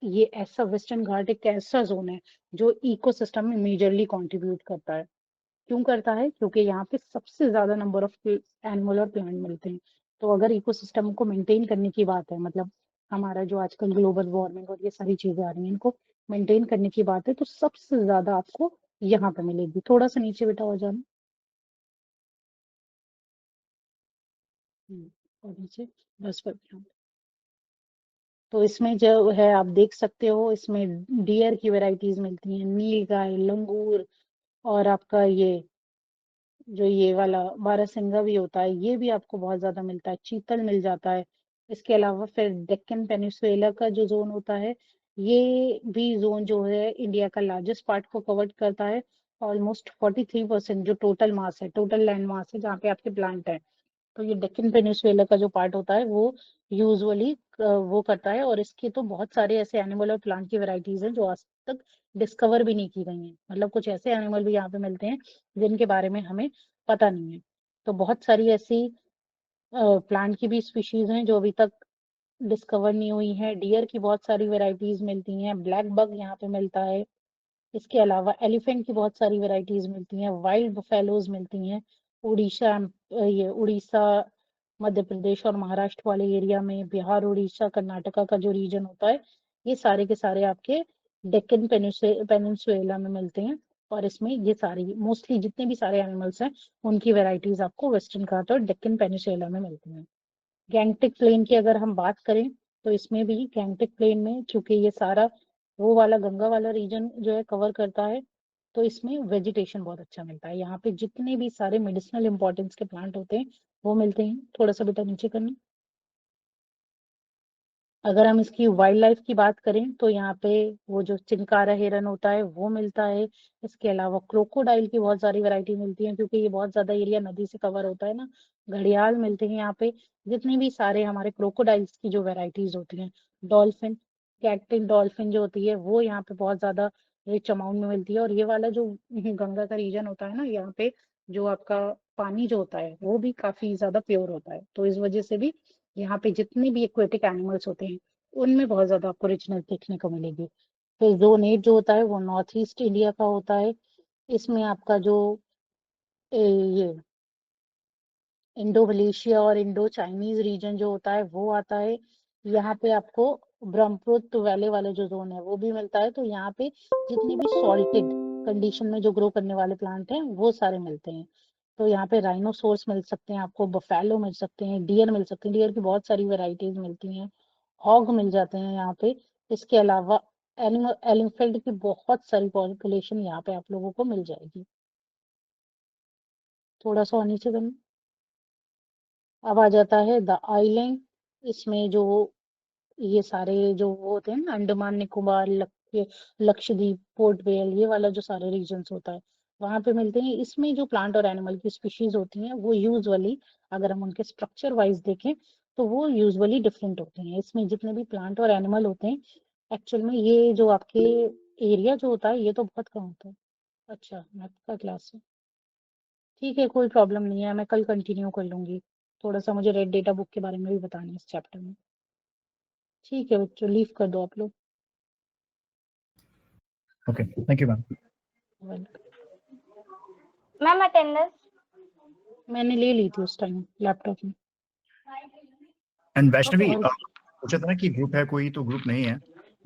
ये ऐसा वेस्टर्न घाट एक ऐसा जोन है जो इकोसिस्टम में मेजरली कंट्रीब्यूट करता है। क्यों करता है? क्योंकि यहाँ पे सबसे ज्यादा नंबर ऑफ एनिमल और प्लांट मिलते हैं। तो अगर इकोसिस्टम को मेंटेन करने की बात है, मतलब हमारा जो आजकल ग्लोबल वार्मिंग और ये सारी चीजें आ रही हैं, इनको मेंटेन करने की बात है, तो सबसे ज्यादा आपको यहाँ पे मिलेगी। थोड़ा सा नीचे बेटा हो जाना। और नीचे 10%। तो इसमें जो है आप देख सकते हो, इसमें डियर की वैरायटीज मिलती हैं, नील गाय, लंगूर, और आपका ये जो ये वाला बारहसिंगा भी होता है, ये भी आपको बहुत ज्यादा मिलता है। चीतल मिल जाता है। इसके अलावा फिर डेक्कन पेनिनसुला का जो जोन होता है, ये भी जोन जो है इंडिया का लार्जेस्ट पार्ट को कवर करता है। ऑलमोस्ट 43% जो टोटल मास है, टोटल लैंड मास है, जहाँ पे आपके प्लांट है। तो ये डेक्कन पेनिनसुला का जो पार्ट होता है, वो यूजुअली वो करता है। और इसके तो बहुत सारे ऐसे एनिमल और प्लांट की वैरायटीज हैं जो आज तक डिस्कवर भी नहीं की गई हैं। मतलब कुछ ऐसे एनिमल भी यहाँ पे मिलते हैं जिनके बारे में हमें पता नहीं है। तो बहुत सारी ऐसी प्लांट की भी स्पीशीज हैं जो अभी तक डिस्कवर नहीं हुई है। डियर की बहुत सारी वैरायटीज मिलती हैं, ब्लैक बग यहाँ पे मिलता है। इसके अलावा एलिफेंट की बहुत सारी वैरायटीज मिलती हैं, वाइल्ड बफेलोज मिलती हैं। ये उड़ीसा, मध्य प्रदेश और महाराष्ट्र वाले एरिया में, बिहार, उड़ीसा, कर्नाटका का जो रीजन होता है, ये सारे के सारे आपके डेक्कन पेनिनसुला में मिलते हैं। और इसमें ये सारी मोस्टली जितने भी सारे एनिमल्स हैं, उनकी वैरायटीज आपको वेस्टर्न घाट और डेक्कन पेनिनसुला में मिलती हैं। गैंगटिक प्लेन की अगर हम बात करें, तो इसमें भी गैंगटिक प्लेन में, क्योंकि ये सारा वो वाला गंगा वाला रीजन जो है कवर करता है, तो इसमें वेजिटेशन बहुत अच्छा मिलता है। यहाँ पे जितने भी सारे मेडिसिनल इंपॉर्टेंस के प्लांट होते हैं, वो मिलते हैं। थोड़ा सा बेटा नीचे करना। अगर हम इसकी वाइल्ड लाइफ की बात करें, तो यहाँ पे वो जो चिंकारा हिरन होता है, वो मिलता है। इसके अलावा क्रोकोडाइल की बहुत सारी वैरायटी मिलती है, क्योंकि ये बहुत ज्यादा एरिया नदी से कवर होता है ना। घड़ियाल मिलते हैं यहाँ पे। जितने भी सारे हमारे क्रोकोडाइल्स की जो वैरायटीज होती हैं, डॉल्फिन, कैक्टिन डॉल्फिन जो होती है, वो यहाँ पे बहुत ज्यादा रिच अमाउंट में मिलती है। और ये वाला जो गंगा का रीजन होता है ना, यहाँ पे जो आपका पानी जो होता है, वो भी काफी ज्यादा प्योर होता है। तो इस वजह से भी यहाँ पे जितने भी एक्वेटिक एनिमल्स होते हैं, उनमें बहुत ज्यादा आपको रिचनेस देखने को मिलेगी। फिर जोन 8 जो होता है, वो नॉर्थ ईस्ट इंडिया का होता है। इसमें आपका जो ये इंडो मलेशिया और इंडो चाइनीज रीजन जो होता है, वो आता है। यहाँ पे आपको ब्रह्मपुत्र वैली वाले जो जोन है, वो भी मिलता है। तो यहाँ पे जितने भी सॉल्टेड कंडीशन में जो ग्रो करने वाले प्लांट हैं, वो सारे मिलते हैं। तो यहाँ पे राइनोसोर्स मिल सकते हैं आपको, बफेलो मिल सकते हैं, डियर मिल सकते हैं। डियर की बहुत सारी वेराइटीज मिलती हैं, हॉग मिल जाते हैं यहाँ पे। इसके अलावा एलिफेंट की बहुत सारी पॉपुलेशन यहाँ पे आप लोगों को मिल जाएगी। थोड़ा सा और नीचे करना। अब आ जाता है द आइलैंड। इसमें जो ये सारे जो वो होते हैं ना, अंडमान निकोबार, लक्षद्वीप, पोर्ट ब्लेयर, ये वाला जो सारे रीजन्स होता है, वहां पे मिलते हैं। इसमें जो प्लांट और एनिमल की स्पीशीज होती हैं, वो यूजुअली, अगर हम उनके स्ट्रक्चर वाइज देखें, तो वो यूजुअली डिफरेंट होते हैं। इसमें जितने भी प्लांट और एनिमल होते हैं, एक्चुअल में ये जो आपके एरिया जो होता है ये तो बहुत कम होता है। अच्छा, मैथ का क्लास है, ठीक है, कोई प्रॉब्लम नहीं है, मैं कल कंटिन्यू कर लूंगी। थोड़ा सा मुझे रेड डेटा बुक के बारे में भी बताना है इस चैप्टर में। ठीक है बच्चों, लीव कर दो आप लोग। Okay, thank you ma'am. Ma'am attendance मैंने ले ली थी उस टाइम लैपटॉप में। एंड वैष्णवी और पूछा था ना कि ग्रुप है कोई, तो ग्रुप नहीं है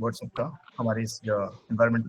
व्हाट्सएप का हमारे इस एनवायरमेंटल